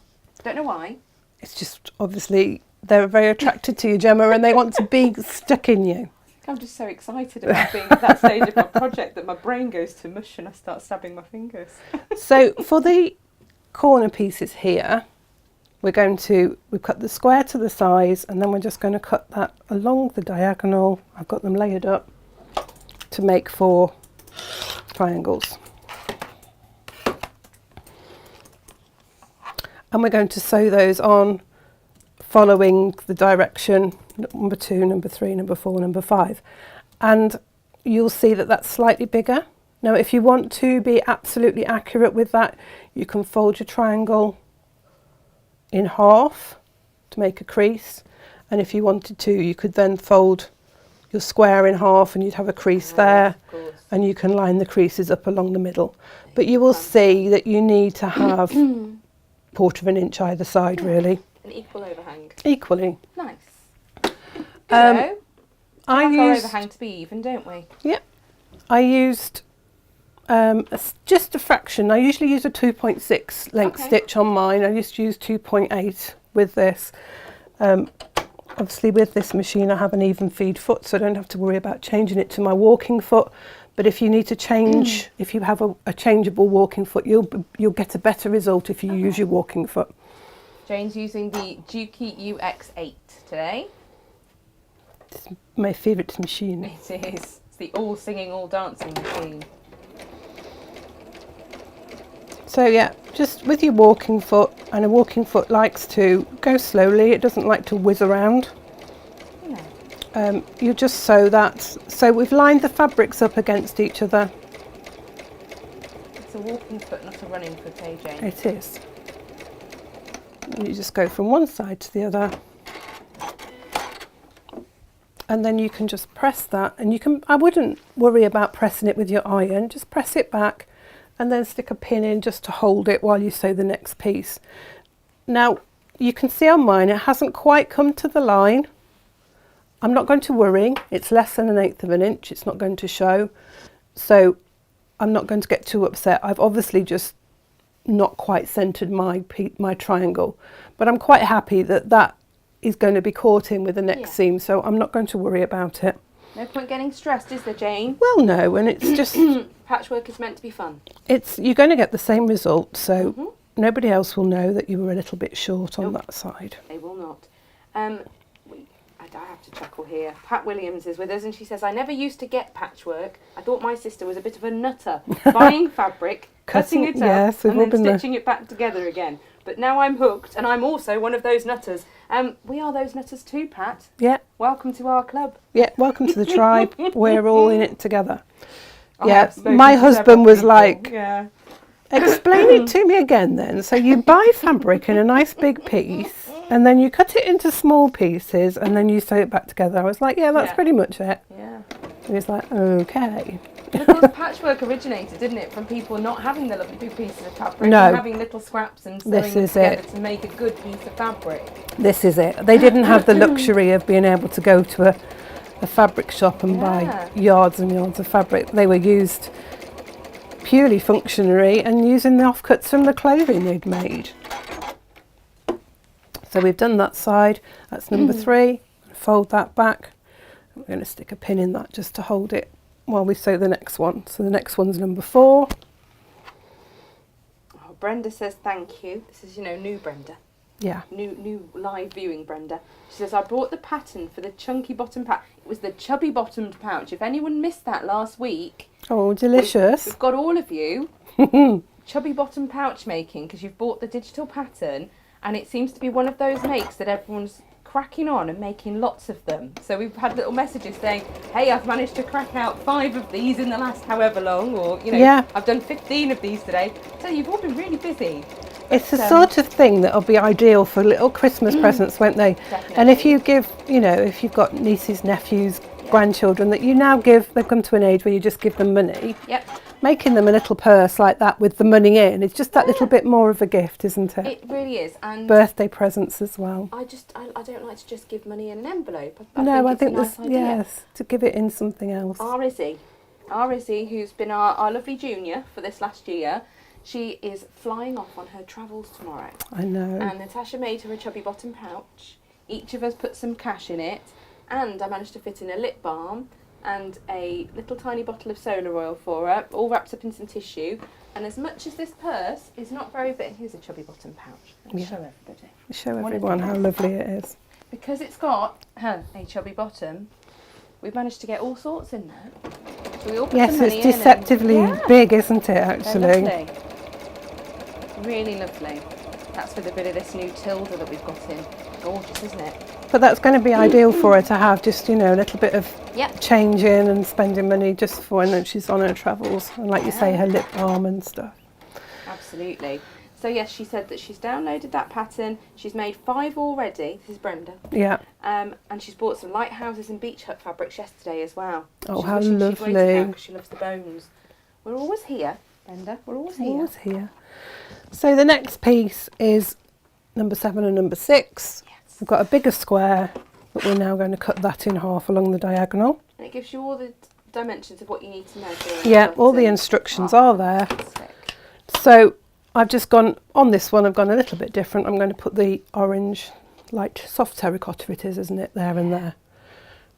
Speaker 1: Don't know why.
Speaker 2: It's just obviously they're very attracted to you, Gemma, and they want to be stuck in you.
Speaker 1: I'm just so excited about being at that stage of my project that my brain goes to mush and I start stabbing my fingers.
Speaker 2: So for the corner pieces here, we've cut the square to the size, and then we're just going to cut that along the diagonal. I've got them layered up to make 4 triangles. And we're going to sew those on following the direction, number 2, number 3, number 4, number 5. And you'll see that that's slightly bigger. Now, if you want to be absolutely accurate with that, you can fold your triangle in half to make a crease. And if you wanted to, you could then fold your square in half and you'd have a crease there. And you can line the creases up along the middle. But you will see that you need to have 1/4 of an inch either side, really.
Speaker 1: An equal overhang.
Speaker 2: Equally.
Speaker 1: Nice.
Speaker 2: I
Speaker 1: our
Speaker 2: used
Speaker 1: overhang to be even, don't we?
Speaker 2: Yeah, I used just a fraction. I usually use a 2.6 length stitch on mine. I just use 2.8 with this. Obviously with this machine I have an even feed foot, so I don't have to worry about changing it to my walking foot. But if you need to change, if you have a changeable walking foot, you'll get a better result if you use your walking foot.
Speaker 1: Jane's using the Juki UX8 today.
Speaker 2: It's my favourite machine.
Speaker 1: It is. It's the all singing, all dancing machine.
Speaker 2: So yeah, just with your walking foot, and a walking foot likes to go slowly, it doesn't like to whiz around.
Speaker 1: Yeah.
Speaker 2: You just sew that. So we've lined the fabrics up against each other.
Speaker 1: It's a walking foot, not a running foot, eh, Jane?
Speaker 2: It is. And you just go from one side to the other. And then you can just press that, and I wouldn't worry about pressing it with your iron, just press it back and then stick a pin in just to hold it while you sew the next piece. Now you can see on mine it hasn't quite come to the line. I'm not going to worry, it's less than 1/8 of an inch, it's not going to show, so I'm not going to get too upset. I've obviously just not quite centred my triangle, but I'm quite happy that is going to be caught in with the next seam, so I'm not going to worry about it.
Speaker 1: No point getting stressed, is there, Jane?
Speaker 2: Well, no, and it's just
Speaker 1: patchwork is meant to be fun.
Speaker 2: You're going to get the same result, so nobody else will know that you were a little bit short on that side.
Speaker 1: They will not. I have to chuckle here. Pat Williams is with us and she says, I never used to get patchwork. I thought my sister was a bit of a nutter, buying fabric, cutting it up and then stitching it back together again. But now I'm hooked and I'm also one of those nutters. We are those nutters too, Pat.
Speaker 2: Yeah.
Speaker 1: Welcome to our club.
Speaker 2: Yeah, welcome to the tribe. We're all in it together. Yeah, my husband was like, explain it to me again then. So you buy fabric in a nice big piece and then you cut it into small pieces and then you sew it back together. I was like, yeah, that's pretty much it.
Speaker 1: Yeah.
Speaker 2: He was like, okay.
Speaker 1: Of course, patchwork originated, didn't it, from people not having the lovely big pieces of fabric and having little scraps and sewing them together to make a good piece of fabric.
Speaker 2: This is it. They didn't have the luxury of being able to go to a fabric shop and buy yards and yards of fabric. They were used purely functionary and using the offcuts from the clothing they'd made. So we've done that side. That's number 3. Fold that back. We're going to stick a pin in that just to hold it while we sew the next one. So the next one's number 4.
Speaker 1: Oh, Brenda says thank you. This is, new Brenda.
Speaker 2: Yeah.
Speaker 1: New live viewing Brenda. She says, I brought the pattern for the chunky bottom pouch. It was the chubby bottomed pouch. If anyone missed that last week.
Speaker 2: Oh, delicious.
Speaker 1: We've got all of you chubby bottom pouch making because you've bought the digital pattern and it seems to be one of those makes that everyone's cracking on and making lots of them. So we've had little messages saying, hey, I've managed to crack out 5 of these in the last however long, or I've done 15 of these today. So you've all been really busy.
Speaker 2: It's the sort of thing that'll be ideal for little Christmas presents, won't they?
Speaker 1: Definitely.
Speaker 2: And if you give, if you've got nieces, nephews, grandchildren that you now give, they've come to an age where you just give them money.
Speaker 1: Yep.
Speaker 2: making them a little purse like that with the money in is just that little bit more of a gift, isn't it?
Speaker 1: It really is. And
Speaker 2: birthday presents as well.
Speaker 1: I don't like to just give money in an envelope.
Speaker 2: I think
Speaker 1: it's a nice idea.
Speaker 2: Yes, to give it in something else.
Speaker 1: Our Izzy, who's been our lovely junior for this last year, she is flying off on her travels tomorrow.
Speaker 2: I know.
Speaker 1: And Natasha made her a chubby bottom pouch. Each of us put some cash in it, and I managed to fit in a lip balm and a little tiny bottle of solar oil for her, all wrapped up in some tissue. And as much as this purse is not very big, here's a chubby bottom pouch. Let's show everybody.
Speaker 2: Show everyone how lovely it is.
Speaker 1: Because it's got a chubby bottom, we've managed to get all sorts in there. So we all put some money
Speaker 2: it's deceptively big, isn't it, actually?
Speaker 1: They're lovely. Really lovely. That's with a bit of this new Tilda that we've got in. Gorgeous, isn't it?
Speaker 2: But that's going to be ideal for her to have just, a little bit of change in and spending money just for when she's on her travels. And like you say, her lip balm and stuff.
Speaker 1: Absolutely. So yes, she said that she's downloaded that pattern. She's made 5 already. This is Brenda.
Speaker 2: Yeah.
Speaker 1: And she's bought some lighthouses and beach hut fabrics yesterday as well.
Speaker 2: Oh, how lovely.
Speaker 1: Because she loves the bones. We're always here, Brenda. We're always here.
Speaker 2: Always here. So the next piece is number 7 and number 6.
Speaker 1: Yes.
Speaker 2: We've got a bigger square, but we're now going to cut that in half along the diagonal.
Speaker 1: And it gives you all the dimensions of what you need to know.
Speaker 2: Yeah, all the instructions are there. So I've just gone, on this one, I've gone a little bit different. I'm going to put the orange, light, soft terracotta it is, isn't it, there and there.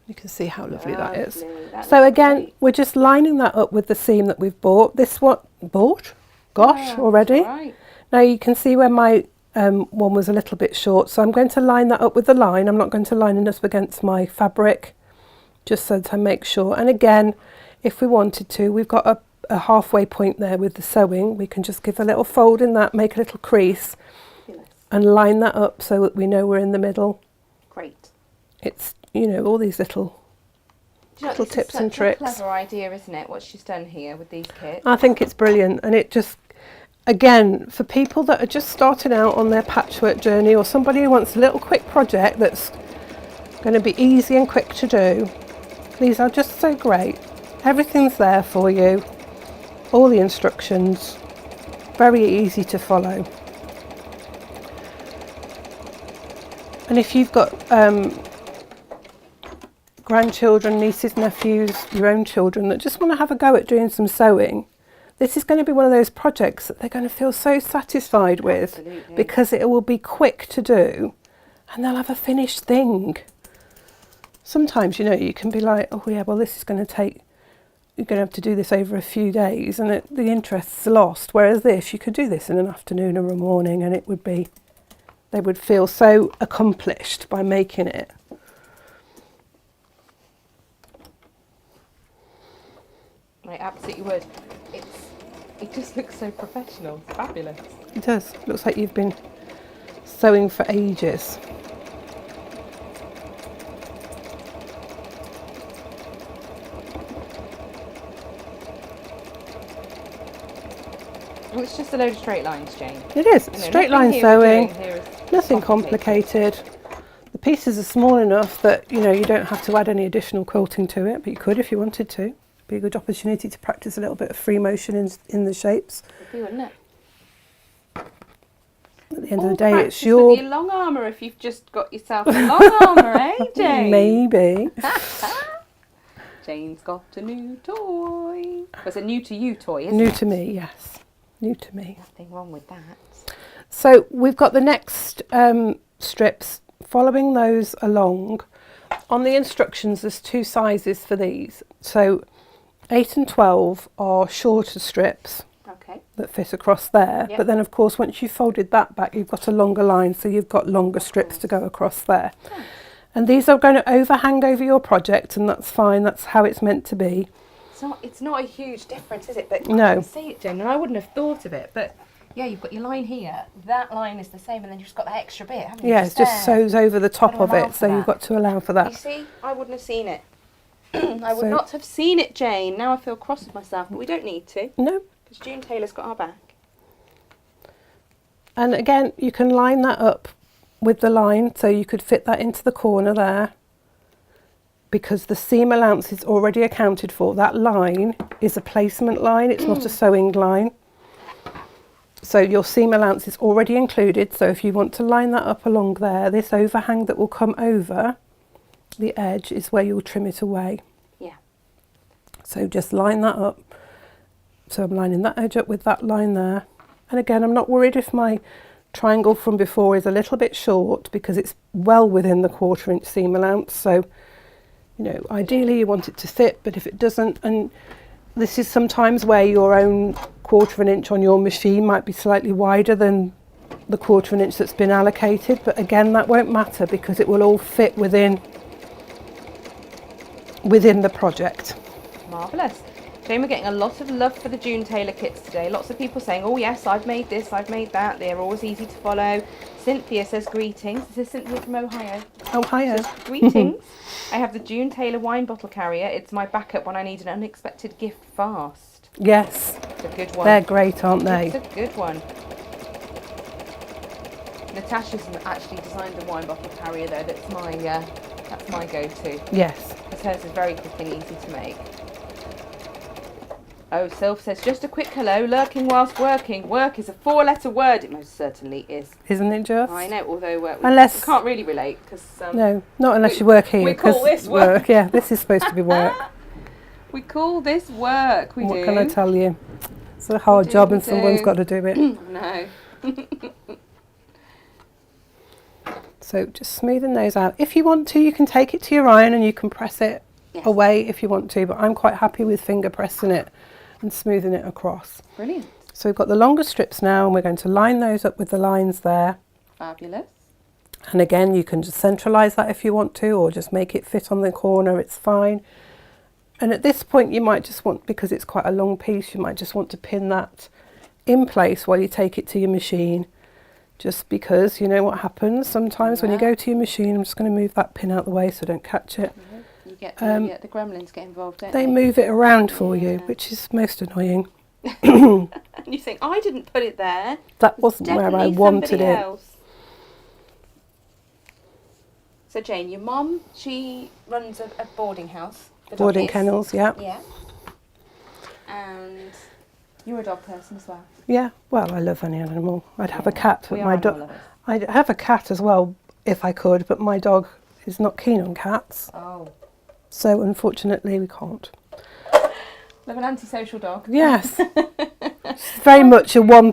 Speaker 2: You can see how lovely that is. So again, we're just lining that up with the seam that we've bought. This one, already.
Speaker 1: Right.
Speaker 2: Now you can see where my one was a little bit short, so I'm going to line that up with the line. I'm not going to line it up against my fabric, just so that I make sure. And again, if we wanted to, we've got a halfway point there with the sewing. We can just give a little fold in that, make a little crease, and line that up so that we know we're in the middle.
Speaker 1: Great.
Speaker 2: It's, all these little tips and tricks.
Speaker 1: It's a clever idea, isn't it, what she's done here with these kits?
Speaker 2: I think it's brilliant, and it just, again, for people that are just starting out on their patchwork journey, or somebody who wants a little quick project that's going to be easy and quick to do, these are just so great. Everything's there for you, all the instructions, very easy to follow. And if you've got grandchildren, nieces, nephews, your own children that just want to have a go at doing some sewing, this is going to be one of those projects that they're going to feel so satisfied with. Absolutely. Because it will be quick to do and they'll have a finished thing. Sometimes, you can be like, oh yeah, well this is going to take, you're going to have to do this over a few days and the interest's lost. Whereas this, you could do this in an afternoon or a morning and it would be, they would feel so accomplished by making it.
Speaker 1: I absolutely would. It just looks so professional. It's fabulous.
Speaker 2: It does. Looks like you've been sewing for ages.
Speaker 1: Well, it's just a load of straight lines, Jane.
Speaker 2: It is. Straight line sewing. Nothing complicated. The pieces are small enough that, you don't have to add any additional quilting to it, but you could if you wanted to. Be a good opportunity to practice a little bit of free motion in the shapes.
Speaker 1: Would be, wouldn't it?
Speaker 2: At the end of the day, it's your...
Speaker 1: With your long armour if you've just got yourself a long armour, eh, Jane?
Speaker 2: Maybe.
Speaker 1: Jane's got a new toy. Was it new to you toy, isn't it?
Speaker 2: New to me, yes. New to me.
Speaker 1: Nothing wrong with that.
Speaker 2: So we've got the next strips, following those along. On the instructions, there's 2 sizes for these. So 8 and 12 are shorter strips that fit across there. Yep. But then, of course, once you've folded that back, you've got a longer line, so you've got longer strips to go across there. Oh. And these are going to overhang over your project, and that's fine. That's how it's meant to be.
Speaker 1: It's not a huge difference, is it? But
Speaker 2: no.
Speaker 1: I can see it, Jen, and I wouldn't have thought of it. But yeah, you've got your line here. That line is the same, and then you've just got that extra bit, haven't you?
Speaker 2: Yeah, it just sews over the top of it, so you've got to allow for that.
Speaker 1: You see, I wouldn't have seen it. I would not have seen it, Jane. Now I feel cross with myself, but we don't need to.
Speaker 2: No.
Speaker 1: Because June Taylor's got our back.
Speaker 2: And again, you can line that up with the line, so you could fit that into the corner there. because the seam allowance is already accounted for. That line is a placement line, it's not a sewing line. So your seam allowance is already included. So if you want to line that up along there, this overhang that will come over the edge is where you'll trim it away.
Speaker 1: Yeah.
Speaker 2: So just line that up. So I'm lining that edge up with that line there. And again, I'm not worried if my triangle from before is a little bit short, because it's well within the 1/4 inch seam allowance. So, you know, ideally you want it to fit, but if it doesn't, and this is sometimes where your own 1/4 inch on your machine might be slightly wider than the 1/4 inch that's been allocated, but again, that won't matter because it will all fit within the project.
Speaker 1: Marvellous. Jane, we're getting a lot of love for the June Taylor kits today. Lots of people saying, oh yes, I've made this, I've made that. They're always easy to follow. Cynthia says greetings. This is Cynthia from Ohio.
Speaker 2: Ohio.
Speaker 1: Says, greetings. I have the June Taylor wine bottle carrier. It's my backup when I need an unexpected gift fast.
Speaker 2: Yes.
Speaker 1: It's a good one.
Speaker 2: They're great, aren't they?
Speaker 1: It's a good one. Natasha's actually designed a wine bottle carrier though. That's my go-to.
Speaker 2: Yes.
Speaker 1: Because hers is very quick and easy to make. Oh, Sylph says, just a quick hello, lurking whilst working. Work is a 4-letter word. It most certainly is.
Speaker 2: Isn't it just?
Speaker 1: I know, although we can't really relate.
Speaker 2: No, not unless you work here.
Speaker 1: We call this work.
Speaker 2: Yeah, this is supposed to be work.
Speaker 1: We call this work,
Speaker 2: What can I tell you? It's a hard job and someone's got to do it.
Speaker 1: No.
Speaker 2: So just smoothing those out. If you want to, you can take it to your iron and you can press it away if you want to, but I'm quite happy with finger pressing it and smoothing it across.
Speaker 1: Brilliant.
Speaker 2: So we've got the longer strips now and we're going to line those up with the lines there.
Speaker 1: Fabulous.
Speaker 2: And again, you can just centralise that if you want to, or just make it fit on the corner, it's fine. And at this point you might just want, because it's quite a long piece, you might just want to pin that in place while you take it to your machine. Just because, you know what happens sometimes when you go to your machine. I'm just going to move that pin out the way so I don't catch it.
Speaker 1: You get the gremlins get involved, don't they?
Speaker 2: They move it around for you, which is most annoying.
Speaker 1: And you think, I didn't put it there.
Speaker 2: That wasn't where I wanted it.
Speaker 1: Else. So Jane, your mum, she runs a boarding house.
Speaker 2: Boarding kennels, yeah.
Speaker 1: Yeah. And you're a dog person as well.
Speaker 2: Yeah, well, I love any animal. I'd have a cat, but my dog. I'd have a cat as well if I could, but my dog is not keen on cats.
Speaker 1: Oh.
Speaker 2: So unfortunately, we can't.
Speaker 1: Love an antisocial dog.
Speaker 2: Yes. She's very much a one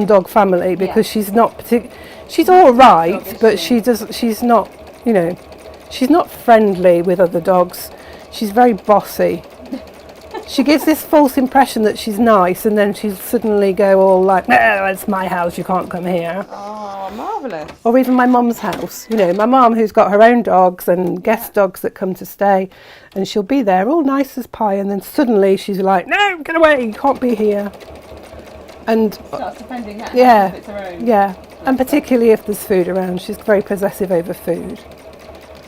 Speaker 2: dog family because she's not she's all right, but she's not, you know, she's not friendly with other dogs. She's very bossy. She gives this false impression that she's nice, and then she'll suddenly go all like, no, it's my house, you can't come here.
Speaker 1: Oh, marvellous.
Speaker 2: Or even my mum's house. You know, my mum, who's got her own dogs and guest dogs that come to stay, and she'll be there all nice as pie, and then suddenly she's like, no, get away, you can't be here. And
Speaker 1: starts defending that
Speaker 2: yeah,
Speaker 1: if it's her own.
Speaker 2: yeah, and particularly if there's food around, she's very possessive over food.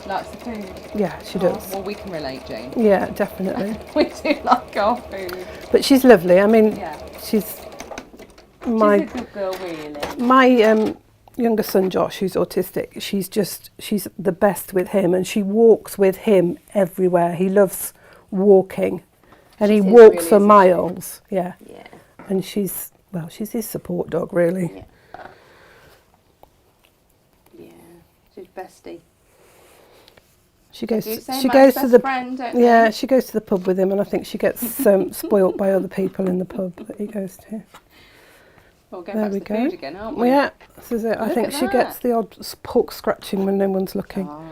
Speaker 1: Likes the food.
Speaker 2: Yeah, she does.
Speaker 1: Well, we can relate, Jane.
Speaker 2: Yeah, definitely.
Speaker 1: We do like our food.
Speaker 2: But she's lovely. I mean, she's
Speaker 1: a good girl, really.
Speaker 2: My younger son Josh, who's autistic, she's the best with him, and she walks with him everywhere. He loves walking, and he walks really for miles. Yeah. Yeah. And she's his support dog, really.
Speaker 1: Yeah. Yeah. She's bestie.
Speaker 2: She goes to the
Speaker 1: friend,
Speaker 2: she goes to the pub with him, and I think she gets spoilt by other people in the pub that he goes to.
Speaker 1: Well, there we go. Food again, aren't we?
Speaker 2: Yeah, this is it. I think she gets the odd pork scratching when no one's looking.
Speaker 1: Oh,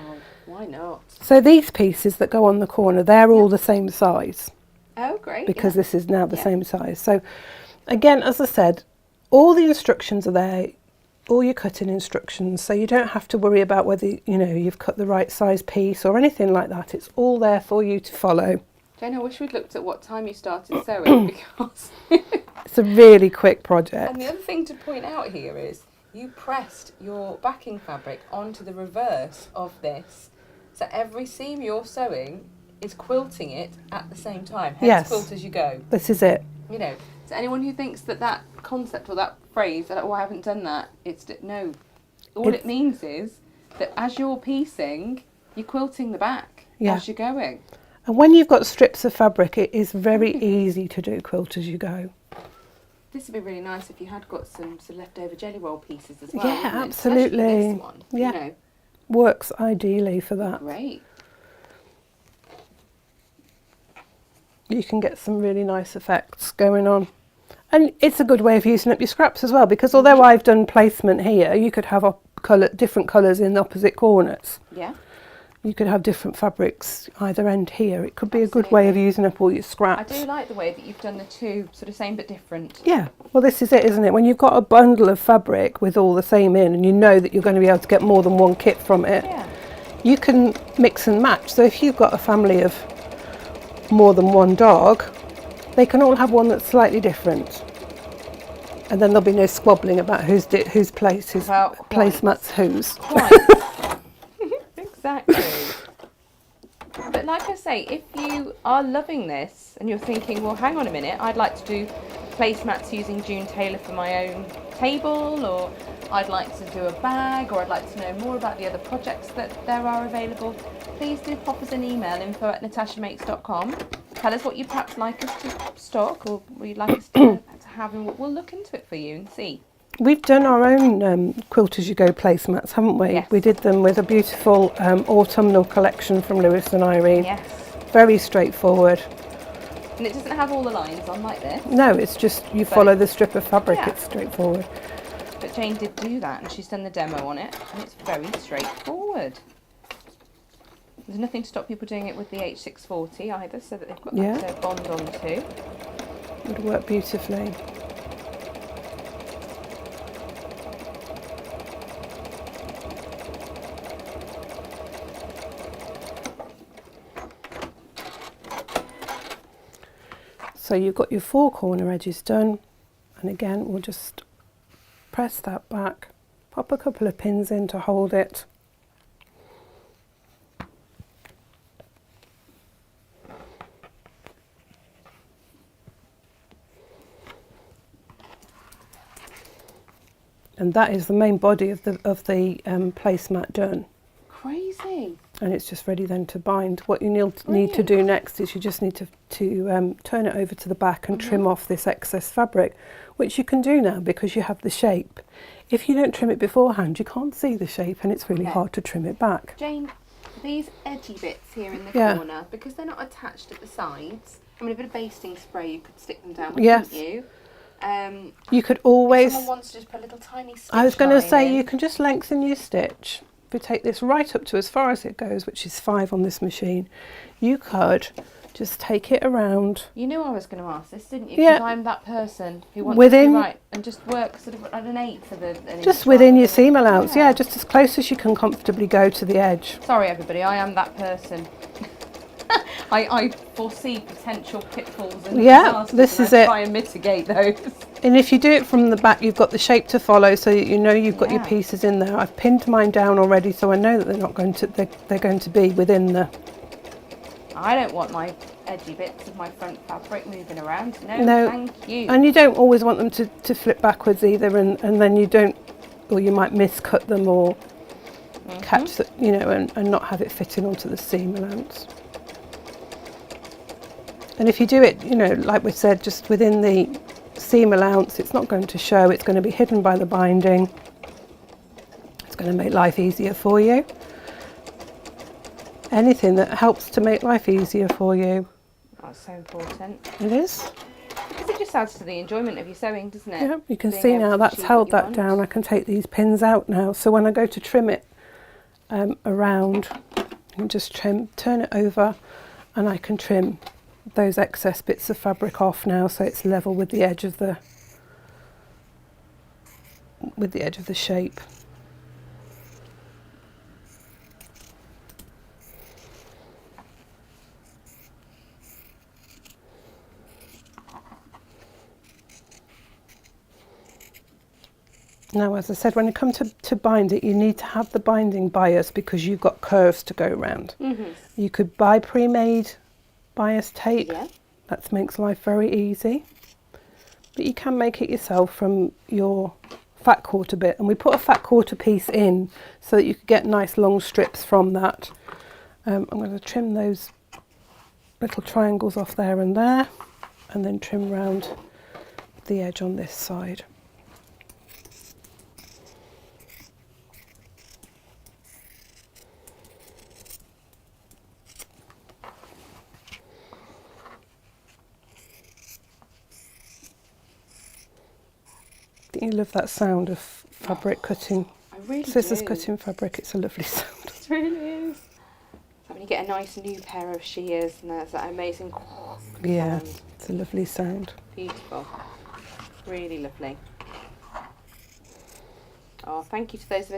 Speaker 1: why not?
Speaker 2: So these pieces that go on the corner, they're all the same size.
Speaker 1: Oh, great.
Speaker 2: Because this is now the same size. So again, as I said, all the instructions are there. All your cutting instructions, so you don't have to worry about whether you've cut the right size piece or anything like that. It's all there for you to follow.
Speaker 1: Jane, I wish we'd looked at what time you started sewing because
Speaker 2: it's a really quick project.
Speaker 1: And the other thing to point out here is you pressed your backing fabric onto the reverse of this, so every seam you're sewing is quilting it at the same time. Hence, quilt as you go.
Speaker 2: This is it.
Speaker 1: You know, so anyone who thinks that concept or that phrase, that, oh, I haven't done that, no. All it means is that as you're piecing, You're quilting the back
Speaker 2: Yeah.
Speaker 1: as you're going.
Speaker 2: And when you've got strips of fabric, it is very easy to do quilt as you go.
Speaker 1: This would be really nice if you had got some leftover jelly roll pieces as well.
Speaker 2: Yeah,
Speaker 1: wouldn't it?
Speaker 2: absolutely.
Speaker 1: Especially for this one.
Speaker 2: Yeah.
Speaker 1: You know.
Speaker 2: Works ideally for that.
Speaker 1: Great.
Speaker 2: You can get some really nice effects going on. And it's a good way of using up your scraps as well, because although I've done placement here, you could have different colours in the opposite corners.
Speaker 1: Yeah.
Speaker 2: You could have different fabrics either end here. It could be a good way of using up all your scraps.
Speaker 1: I do like the way that you've done the two sort of same but different.
Speaker 2: Yeah, well this is it, isn't it? When you've got a bundle of fabric with all the same in and you know that you're going to be able to get more than one kit from it,
Speaker 1: Yeah.
Speaker 2: you can mix and match. So if you've got a family of more than one dog, they can all have one that's slightly different. And then there'll be no squabbling about whose placemats whose.
Speaker 1: Quite. Exactly. But like I say, if you are loving this and you're thinking, well, hang on a minute, I'd like to do placemats using June Taylor for my own table, or I'd like to do a bag, or I'd like to know more about the other projects that there are available, please do pop us an email, info@natashamakes.com. Tell us what you'd perhaps like us to stock or what you'd like us to have, and we'll look into it for you and see.
Speaker 2: We've done our own Quilt As You Go placemats, haven't we?
Speaker 1: Yes.
Speaker 2: We did them with a beautiful autumnal collection from Lewis and Irene.
Speaker 1: Yes.
Speaker 2: Very straightforward.
Speaker 1: And it doesn't have all the lines on like this.
Speaker 2: No, it's just you follow the strip of fabric,
Speaker 1: Yeah.
Speaker 2: it's straightforward.
Speaker 1: But Jane did do that and she's done the demo on it and it's very straightforward. There's nothing to stop people doing it with the H640 either, so that they've got that bond on too.
Speaker 2: Would work beautifully. So you've got your four corner edges done, and again we'll just press that back, pop a couple of pins in to hold it. And that is the main body of the placemat done.
Speaker 1: Crazy.
Speaker 2: And it's just ready then to bind. What you need to do next is you just need to turn it over to the back and trim off this excess fabric, which you can do now because you have the shape. If you don't trim it beforehand, you can't see the shape and it's really hard to trim it back.
Speaker 1: Jane, these edgy bits here in the corner, because they're not attached at the sides, I mean a bit of basting spray, you could stick them down, couldn't you?
Speaker 2: You could always...
Speaker 1: If someone wants to just put a little tiny stitch
Speaker 2: I was going to say
Speaker 1: in.
Speaker 2: you can just lengthen your stitch. If we take this right up to as far as it goes, which is 5 on this machine, you could just take it around.
Speaker 1: You knew I was going to ask this, didn't you?
Speaker 2: Yeah.
Speaker 1: Because I'm that person who wants to be right and just work sort of at an eighth of an
Speaker 2: just
Speaker 1: inch
Speaker 2: within your
Speaker 1: rather
Speaker 2: seam allowance, yeah, just as close as you can comfortably go to the edge.
Speaker 1: Sorry everybody, I am that person. I foresee potential pitfalls and disasters,
Speaker 2: this
Speaker 1: and
Speaker 2: is
Speaker 1: I
Speaker 2: it.
Speaker 1: try and mitigate those.
Speaker 2: And if you do it from the back, you've got the shape to follow, so that you know you've got your pieces in there. I've pinned mine down already, so I know that they're not going to. They're going to be within the.
Speaker 1: I don't want my edgy bits of my front fabric moving around. No, thank you.
Speaker 2: And you don't always want them to flip backwards either, and then you don't, or you might miscut them or catch the, and not have it fitting onto the seam allowance. And if you do it, like we said, just within the seam allowance, it's not going to show, it's going to be hidden by the binding. It's going to make life easier for you. Anything that helps to make life easier for you.
Speaker 1: That's so important.
Speaker 2: It is.
Speaker 1: Because it just adds to the enjoyment of your sewing, doesn't it?
Speaker 2: Yeah, you can see now that's held that down. I can take these pins out now. So when I go to trim it around, and just turn it over, and I can trim those excess bits of fabric off now, so it's level with the edge of the shape. Now, as I said, when it comes to bind it, you need to have the binding bias because you've got curves to go around. You could buy pre-made bias tape. That makes life very easy. But you can make it yourself from your fat quarter bit. And we put a fat quarter piece in so that you could get nice long strips from that. I'm going to trim those little triangles off there and there, and then trim round the edge on this side. You love that sound of fabric cutting.
Speaker 1: I really
Speaker 2: Scissors
Speaker 1: do.
Speaker 2: cutting fabric, it's a lovely sound.
Speaker 1: It really is. So when you get a nice new pair of shears and there's that amazing
Speaker 2: Yeah,
Speaker 1: sound.
Speaker 2: it's a lovely sound.
Speaker 1: Beautiful. Really lovely. Oh, thank you to those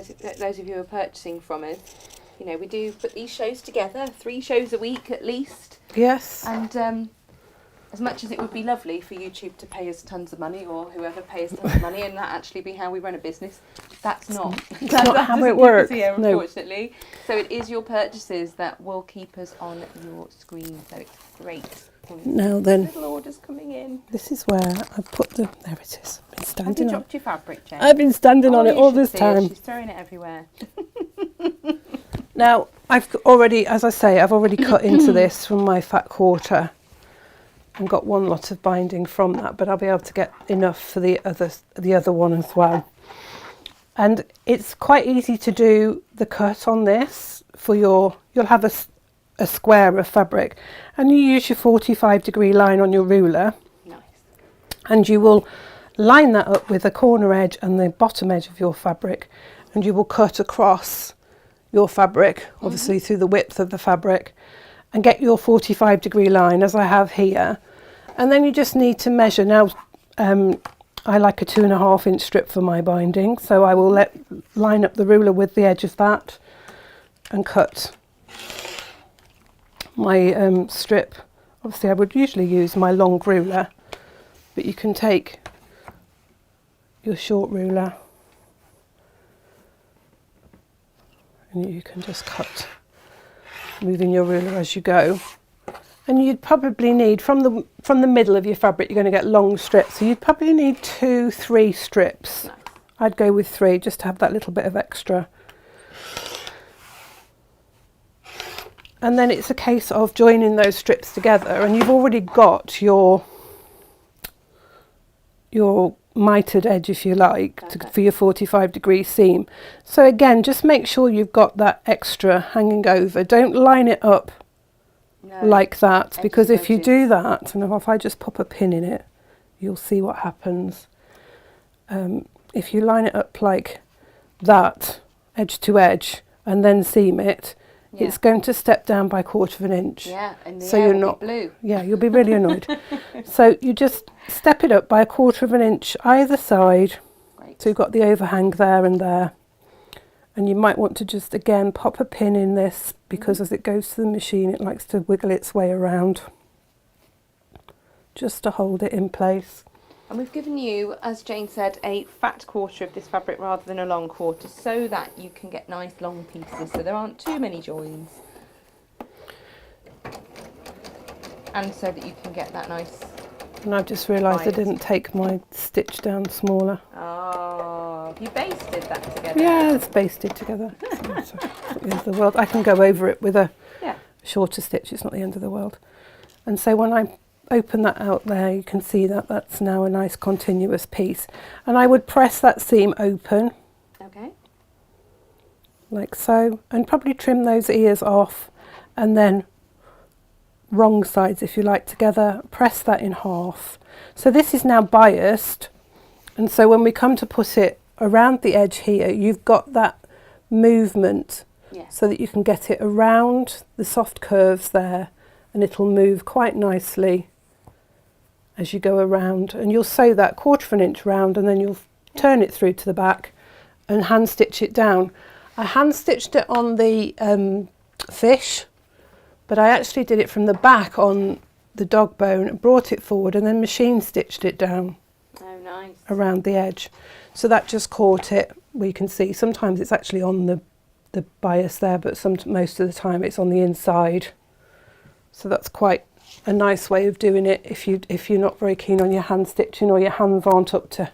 Speaker 1: of you who are purchasing from us. You know, we do put these shows together, 3 shows a week at least.
Speaker 2: Yes.
Speaker 1: And as much as it would be lovely for YouTube to pay us tons of money, or whoever pays tons of money, and that actually be how we run a business, that's not.
Speaker 2: Not how it works.
Speaker 1: Here,
Speaker 2: No.
Speaker 1: unfortunately. So it is your purchases that will keep us on your screen. So it's great.
Speaker 2: Now then,
Speaker 1: Little orders coming in.
Speaker 2: this is where I've put the. There it is. I've been
Speaker 1: Have you
Speaker 2: standing on.
Speaker 1: dropped your fabric, Jane?
Speaker 2: I've been standing on
Speaker 1: Oh,
Speaker 2: it
Speaker 1: you
Speaker 2: all
Speaker 1: should
Speaker 2: this
Speaker 1: see it.
Speaker 2: time.
Speaker 1: She's throwing it everywhere.
Speaker 2: Now I've already, as I say, I've already cut into this from my fat quarter, and got one lot of binding from that, but I'll be able to get enough for the other one as well. And it's quite easy to do the cut on this for your. You'll have a square of fabric, and you use your 45-degree line on your ruler.
Speaker 1: Nice.
Speaker 2: And you will line that up with the corner edge and the bottom edge of your fabric, and you will cut across your fabric, obviously through the width of the fabric, and get your 45-degree line as I have here. And then you just need to measure. Now I like a 2.5-inch strip for my binding, so I will line up the ruler with the edge of that and cut my strip. Obviously I would usually use my long ruler, but you can take your short ruler and you can just cut, moving your ruler as you go. And you'd probably need, from the middle of your fabric, you're going to get long strips, so you'd probably need 2-3 strips.
Speaker 1: Nice.
Speaker 2: I'd go with 3 just to have that little bit of extra. And then it's a case of joining those strips together, and you've already got your mitered edge, if you like, for your 45-degree seam. So again, just make sure you've got that extra hanging over. Don't line it up like that, because if you do that, and if I just pop a pin in it, you'll see what happens. If you line it up like that, edge to edge, and then seam it, it's going to step down by 1/4 inch.
Speaker 1: Yeah, and the
Speaker 2: so
Speaker 1: air
Speaker 2: you're
Speaker 1: will
Speaker 2: not
Speaker 1: be blue.
Speaker 2: Yeah, you'll be really annoyed. So you just step it up by 1/4 inch either side.
Speaker 1: Great.
Speaker 2: So you've got the overhang there and there. And you might want to just again pop a pin in this, because as it goes to the machine it likes to wiggle its way around, just to hold it in place.
Speaker 1: And we've given you, as Jane said, a fat quarter of this fabric rather than a long quarter, so that you can get nice long pieces, so there aren't too many joins. And so that you can get that nice.
Speaker 2: And I've just realised I
Speaker 1: Right.
Speaker 2: didn't take my stitch down smaller.
Speaker 1: Oh, have you basted that together?
Speaker 2: Yeah, it's basted together. It's not the end of the world. I can go over it with a shorter stitch, it's not the end of the world. And so when I open that out there, you can see that that's now a nice continuous piece. And I would press that seam open.
Speaker 1: Okay.
Speaker 2: Like so, and probably trim those ears off, and then wrong sides, if you like, together, press that in half. So this is now biased, and so when we come to put it around the edge here, you've got that movement so that you can get it around the soft curves there, and it'll move quite nicely as you go around. And you'll sew that 1/4 inch round, and then you'll turn it through to the back and hand stitch it down. I hand stitched it on the fish, but I actually did it from the back on the dog bone, brought it forward, and then machine stitched it down.
Speaker 1: Oh, nice.
Speaker 2: Around the edge. So that just caught it. We can see sometimes it's actually on the bias there, but most of the time it's on the inside. So that's quite a nice way of doing it if you're not very keen on your hand stitching, or your hands aren't up to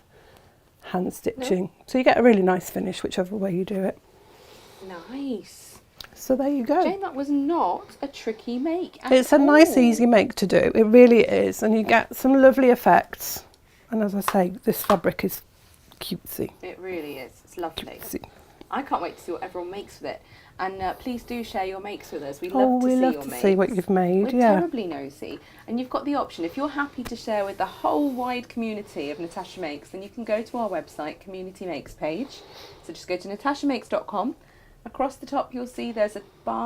Speaker 2: hand stitching. So you get a really nice finish whichever way you do it.
Speaker 1: Nice.
Speaker 2: So there you go.
Speaker 1: Jane, that was not a tricky make at
Speaker 2: It's a nice,
Speaker 1: all.
Speaker 2: easy make to do. It really is. And you get some lovely effects. And as I say, this fabric is cutesy.
Speaker 1: It really is. It's lovely.
Speaker 2: Cutesy.
Speaker 1: I can't wait to see what everyone makes with it. And please do share your makes with us. We
Speaker 2: Oh,
Speaker 1: love to
Speaker 2: we
Speaker 1: see
Speaker 2: love
Speaker 1: your
Speaker 2: to
Speaker 1: makes.
Speaker 2: see what you've made,
Speaker 1: We're
Speaker 2: yeah.
Speaker 1: terribly nosy. And you've got the option, if you're happy to share with the whole wide community of Natasha Makes, then you can go to our website, Community Makes page. So just go to natashamakes.com. Across the top you'll see there's a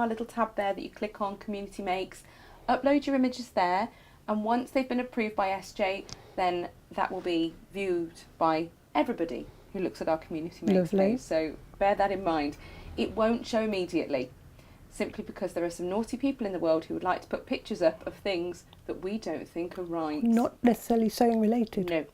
Speaker 1: little tab there that you click on, Community Makes. Upload your images there, and once they've been approved by SJ, then that will be viewed by everybody who looks at our Community Makes
Speaker 2: Lovely.
Speaker 1: page. So bear that in mind. It won't show immediately, simply because there are some naughty people in the world who would like to put pictures up of things that we don't think are right.
Speaker 2: Not necessarily sewing related.
Speaker 1: No,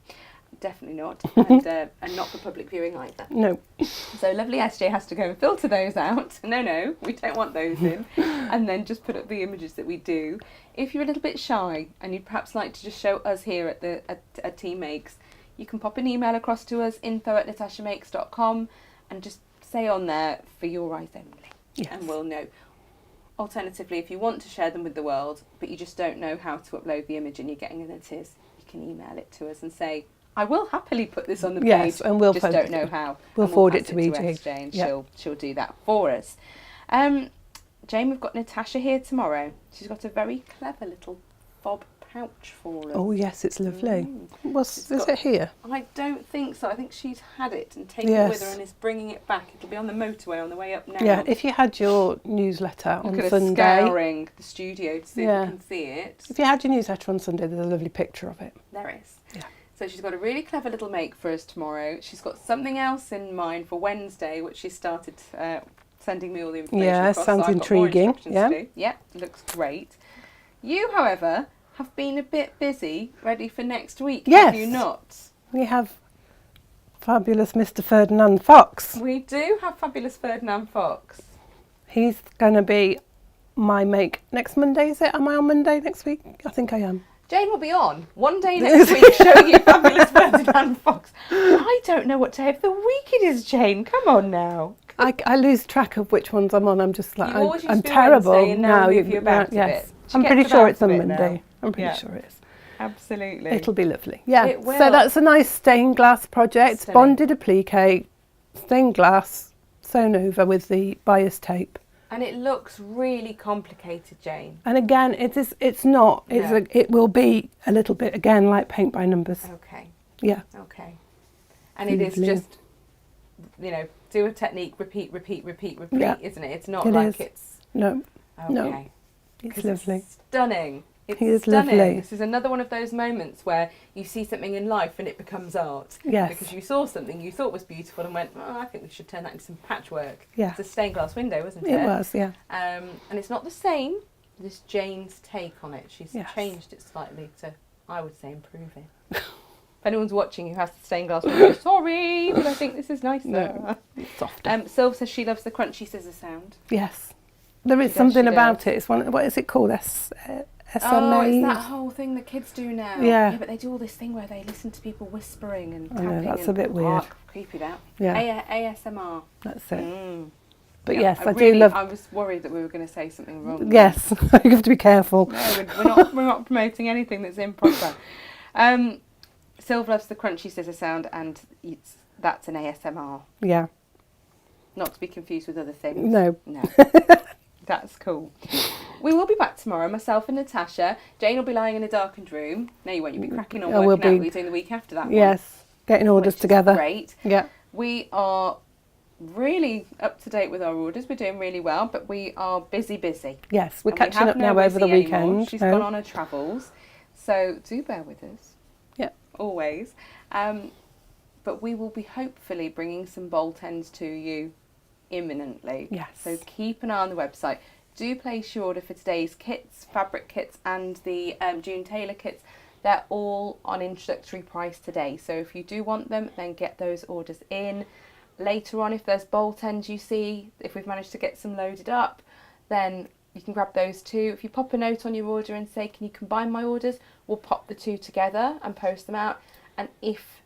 Speaker 1: definitely not. And not for public viewing either.
Speaker 2: No.
Speaker 1: So lovely SJ has to go and filter those out. No, we don't want those in. And then just put up the images that we do. If you're a little bit shy and you'd perhaps like to just show us here at Team Makes, you can pop an email across to us, info@natashamakes.com, and just say on there, for your eyes only.
Speaker 2: Yes.
Speaker 1: And we'll know. Alternatively, if you want to share them with the world, but you just don't know how to upload the image and you're getting an it is, you can email it to us and say, I will happily put this on the page.
Speaker 2: Yes, and we'll
Speaker 1: just don't know how.
Speaker 2: We'll
Speaker 1: And
Speaker 2: forward
Speaker 1: pass
Speaker 2: it to EG.
Speaker 1: SJ and
Speaker 2: Yeah.
Speaker 1: she'll do that for us. Jane, we've got Natasha here tomorrow. She's got a very clever little fob pouch for us.
Speaker 2: Oh yes, it's lovely.
Speaker 1: It's
Speaker 2: Is
Speaker 1: got-
Speaker 2: it here?
Speaker 1: I don't think so. I think she's had it and taken it with her
Speaker 2: Yes.
Speaker 1: and is bringing it back. It'll be on the motorway on the way up now.
Speaker 2: Yeah, if you had your newsletter
Speaker 1: Look
Speaker 2: on
Speaker 1: at us
Speaker 2: Sunday.
Speaker 1: scouring the studio to see if
Speaker 2: Yeah.
Speaker 1: we can see it.
Speaker 2: If you had your newsletter on Sunday, there's a lovely picture of it.
Speaker 1: There is.
Speaker 2: Yeah.
Speaker 1: So she's got a really clever little make for us tomorrow. She's got something else in mind for Wednesday, which she started sending me all the information
Speaker 2: Yeah,
Speaker 1: across.
Speaker 2: sounds
Speaker 1: so I've got more
Speaker 2: intriguing,
Speaker 1: instructions
Speaker 2: yeah.
Speaker 1: to do. Yeah, looks great. You, however, have been a bit busy, ready for next week,
Speaker 2: Yes.
Speaker 1: have you not?
Speaker 2: We have fabulous Mr. Ferdinand Fox.
Speaker 1: We do have fabulous Ferdinand Fox.
Speaker 2: He's going to be my make next Monday, is it? Am I on Monday next week? I think I am.
Speaker 1: Jane will be on one day next week showing you fabulous Ferdinand Fox. I don't know what day of the week it is, Jane. Come on now.
Speaker 2: I lose track of which ones I'm on. I'm just like,
Speaker 1: You always used
Speaker 2: I'm
Speaker 1: to be
Speaker 2: terrible
Speaker 1: Wednesday and now
Speaker 2: now.
Speaker 1: move you about a
Speaker 2: yes.
Speaker 1: bit. She
Speaker 2: I'm
Speaker 1: gets
Speaker 2: pretty sure
Speaker 1: about
Speaker 2: it's
Speaker 1: a
Speaker 2: on
Speaker 1: bit
Speaker 2: Monday.
Speaker 1: now.
Speaker 2: I'm pretty
Speaker 1: Yeah.
Speaker 2: sure it is.
Speaker 1: Absolutely.
Speaker 2: It'll be lovely. Yeah.
Speaker 1: It will.
Speaker 2: So that's a nice stained glass project.
Speaker 1: Stunning.
Speaker 2: Bonded applique, stained glass, sewn over with the bias tape.
Speaker 1: And it looks really complicated, Jane.
Speaker 2: And again, it's not.
Speaker 1: No.
Speaker 2: It will be a little bit again like paint by numbers.
Speaker 1: Okay,
Speaker 2: Yeah.
Speaker 1: okay. And it is
Speaker 2: Lovely.
Speaker 1: just, do a technique, repeat,
Speaker 2: Yeah.
Speaker 1: isn't it? It's not
Speaker 2: It
Speaker 1: like
Speaker 2: is.
Speaker 1: it's...
Speaker 2: No,
Speaker 1: Okay.
Speaker 2: no. It's
Speaker 1: 'Cause
Speaker 2: lovely.
Speaker 1: It's stunning. It's
Speaker 2: He is
Speaker 1: stunning.
Speaker 2: lovely.
Speaker 1: This is another one of those moments where you see something in life and it becomes art.
Speaker 2: Yes.
Speaker 1: Because you saw something you thought was beautiful and went, I think we should turn that into some patchwork.
Speaker 2: Yeah.
Speaker 1: It's a stained glass window, isn't it?
Speaker 2: It was, yeah.
Speaker 1: And it's not the same. This is Jane's take on it. She's
Speaker 2: Yes.
Speaker 1: changed it slightly to, I would say, improve it. If anyone's watching who has the stained glass window, sorry, but I think this is nicer.
Speaker 2: No, it's softer.
Speaker 1: Sylv says she loves the crunchy scissor sound.
Speaker 2: Yes. There is
Speaker 1: She does,
Speaker 2: something
Speaker 1: she
Speaker 2: about
Speaker 1: does.
Speaker 2: it. It's one. What is it called? SMA?
Speaker 1: Oh, it's that whole thing the kids do now.
Speaker 2: Yeah.
Speaker 1: But they do all this thing where they listen to people whispering and
Speaker 2: I
Speaker 1: tapping.
Speaker 2: know, that's
Speaker 1: and,
Speaker 2: a bit weird.
Speaker 1: Creepy that.
Speaker 2: Yeah.
Speaker 1: ASMR.
Speaker 2: That's it.
Speaker 1: Mm.
Speaker 2: But
Speaker 1: Yeah,
Speaker 2: yes, I
Speaker 1: really,
Speaker 2: do love.
Speaker 1: I was worried that we were going to say something wrong.
Speaker 2: Yes, you have to be careful.
Speaker 1: No, we're not promoting anything that's improper. Sylv loves the crunchy scissor sound, and that's an ASMR.
Speaker 2: Yeah.
Speaker 1: Not to be confused with other things.
Speaker 2: No.
Speaker 1: No. That's cool. We will be back tomorrow, myself and Natasha. Jane will be lying in a darkened room. No, you won't. You'll be cracking on
Speaker 2: I will
Speaker 1: working out
Speaker 2: be.
Speaker 1: what you're doing the week after that one.
Speaker 2: Yes. Getting orders
Speaker 1: Which is
Speaker 2: together.
Speaker 1: Great.
Speaker 2: Yeah.
Speaker 1: We are really up to date with our orders. We're doing really well, but we are busy.
Speaker 2: Yes, we're
Speaker 1: And we
Speaker 2: catching
Speaker 1: have
Speaker 2: up now
Speaker 1: no
Speaker 2: over the
Speaker 1: Izzy anymore.
Speaker 2: weekend.
Speaker 1: She's
Speaker 2: No.
Speaker 1: gone on her travels, so do bear with us.
Speaker 2: Yeah.
Speaker 1: Always. But we will be hopefully bringing some bolt ends to you imminently.
Speaker 2: Yes.
Speaker 1: So keep an eye on the website. Do place your order for today's kits, fabric kits, and the June Taylor kits. They're all on introductory price today. So if you do want them, then get those orders in. Later on, if there's bolt ends you see, if we've managed to get some loaded up, then you can grab those too. If you pop a note on your order and say, can you combine my orders, we'll pop the two together and post them out. And if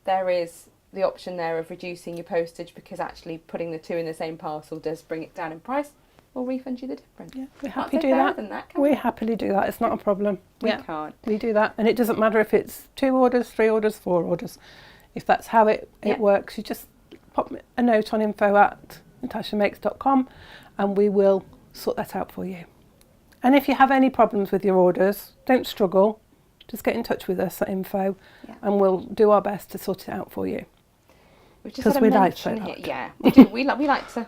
Speaker 1: there is the option there of reducing your postage, because actually putting the 2 in the same parcel does bring it down in price, we'll refund you the difference.
Speaker 2: Yeah, we
Speaker 1: Can't
Speaker 2: happily
Speaker 1: say
Speaker 2: do
Speaker 1: fairer
Speaker 2: that.
Speaker 1: than that, can
Speaker 2: We
Speaker 1: we?
Speaker 2: happily do that. It's not a problem.
Speaker 1: We
Speaker 2: Yeah,
Speaker 1: can't.
Speaker 2: we do that, and it doesn't matter if it's 2 orders, 3 orders, 4 orders. If that's how it
Speaker 1: Yeah.
Speaker 2: works, you just pop me a note on info@natashamakes.com, and we will sort that out for you. And if you have any problems with your orders, don't struggle. Just get in touch with us at info, and we'll do our best to sort it out for you.
Speaker 1: We've just had a
Speaker 2: we like
Speaker 1: mention
Speaker 2: that.
Speaker 1: here. Yeah, we do. We like to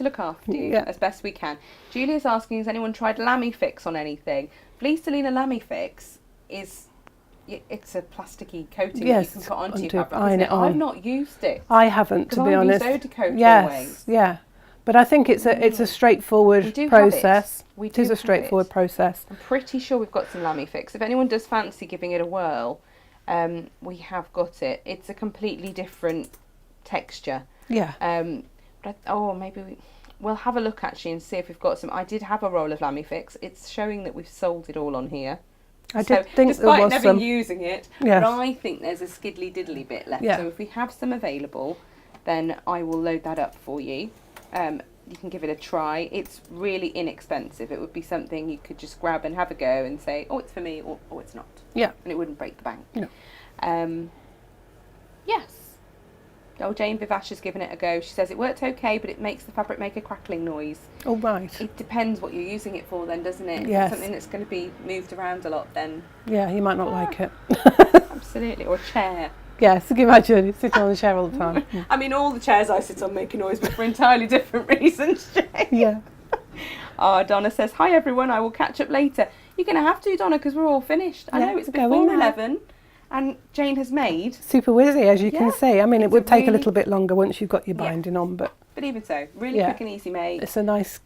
Speaker 1: look after you
Speaker 2: Yeah.
Speaker 1: as best we can. Julia's asking, has anyone tried Lamifix on anything? Fleece-Selina Lamifix it's a plasticky coating that you can put onto your fabric.
Speaker 2: iron it on.
Speaker 1: I've not used it.
Speaker 2: I haven't, to be honest.
Speaker 1: I've used Odecoat
Speaker 2: Yes,
Speaker 1: always.
Speaker 2: yeah. But I think it's a straightforward
Speaker 1: We do
Speaker 2: process.
Speaker 1: Have it.
Speaker 2: It is a straightforward process.
Speaker 1: I'm pretty sure we've got some Lamifix. If anyone does fancy giving it a whirl, we have got it. It's a completely different texture.
Speaker 2: Yeah.
Speaker 1: Maybe we'll have a look actually and see if we've got some. I did have a roll of Lamifix. It's showing that we've sold it all on here.
Speaker 2: I did think there
Speaker 1: despite
Speaker 2: was
Speaker 1: never
Speaker 2: some.
Speaker 1: using it,
Speaker 2: Yes.
Speaker 1: but I think there's a skiddly diddly bit left.
Speaker 2: Yeah.
Speaker 1: So if we have some available, then I will load that up for you. You can give it a try. It's really inexpensive. It would be something you could just grab and have a go and say, oh, it's for me, or it's not.
Speaker 2: Yeah.
Speaker 1: And it wouldn't break the bank.
Speaker 2: No.
Speaker 1: Yes. Oh, Jane Vivash has given it a go. She says it worked okay, but it makes the fabric make a crackling noise.
Speaker 2: Oh, right.
Speaker 1: It depends what you're using it for then, doesn't it? If
Speaker 2: Yes.
Speaker 1: it's something that's going to be moved around a lot, then
Speaker 2: Yeah, you might not like it.
Speaker 1: absolutely. Or a chair.
Speaker 2: Yes, you can imagine. You sit on the chair all the time.
Speaker 1: I mean, all the chairs I sit on make a noise, but for entirely different reasons, Jane.
Speaker 2: Yeah.
Speaker 1: Donna says, hi everyone, I will catch up later. You're going to have to, Donna, because we're all finished. I
Speaker 2: Yeah,
Speaker 1: know it's
Speaker 2: we're going
Speaker 1: before
Speaker 2: now.
Speaker 1: 11, and Jane has made.
Speaker 2: Super whizzy, as you
Speaker 1: Yeah,
Speaker 2: can see. I mean, it
Speaker 1: it's
Speaker 2: would
Speaker 1: a
Speaker 2: take a
Speaker 1: really-
Speaker 2: little bit longer once you've got your
Speaker 1: Yeah.
Speaker 2: binding on, but
Speaker 1: But even so, really
Speaker 2: Yeah.
Speaker 1: quick and easy make.
Speaker 2: it's a nice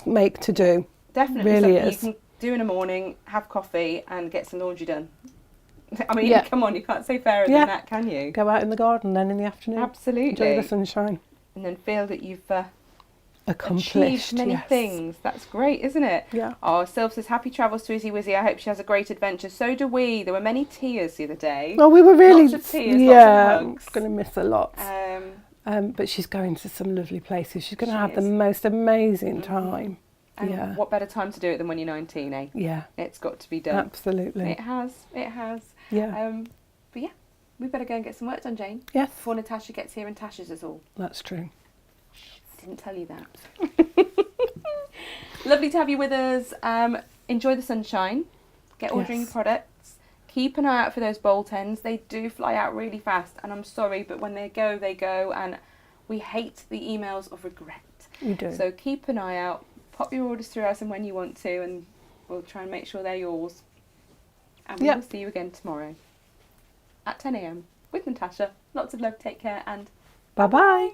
Speaker 2: make to do.
Speaker 1: Definitely
Speaker 2: really
Speaker 1: something
Speaker 2: is.
Speaker 1: you can do in the morning, have coffee, and get some laundry done. I mean,
Speaker 2: Yeah.
Speaker 1: come on, you can't say fairer
Speaker 2: Yeah.
Speaker 1: than that, can you?
Speaker 2: Go out in the garden then in the afternoon.
Speaker 1: Absolutely.
Speaker 2: Enjoy the sunshine.
Speaker 1: And then feel that you've
Speaker 2: Accomplished.
Speaker 1: achieved many
Speaker 2: Yes.
Speaker 1: things. That's great, isn't it?
Speaker 2: Yeah.
Speaker 1: Oh, Sylv says, happy travels to Izzy Wizzy. I hope she has a great adventure. So do we. There were many tears the other day.
Speaker 2: Well, we were really,
Speaker 1: Lots of tears,
Speaker 2: yeah,
Speaker 1: lots of hugs.
Speaker 2: going to miss a lot. But she's going to some lovely places. She's going to
Speaker 1: She
Speaker 2: have the
Speaker 1: is.
Speaker 2: most amazing time.
Speaker 1: And
Speaker 2: Yeah.
Speaker 1: what better time to do it than when you're 19, eh?
Speaker 2: Yeah,
Speaker 1: It's got to be done.
Speaker 2: absolutely.
Speaker 1: It has.
Speaker 2: Yeah.
Speaker 1: But yeah, we better go and get some work done, Jane,
Speaker 2: Yes,
Speaker 1: before Natasha gets here and Tasha's us all.
Speaker 2: that's true.
Speaker 1: Didn't tell you that. Lovely to have you with us. Enjoy the sunshine. Get ordering
Speaker 2: Yes.
Speaker 1: your products. Keep an eye out for those bolt ends. They do fly out really fast, and I'm sorry, but when they go, and we hate the emails of regret.
Speaker 2: You do.
Speaker 1: So keep an eye out. Pop your orders through us and when you want to, and we'll try and make sure they're yours. And we
Speaker 2: Yep.
Speaker 1: will see you again tomorrow at 10 a.m. with Natasha. Lots of love, take care, and
Speaker 2: Bye-bye.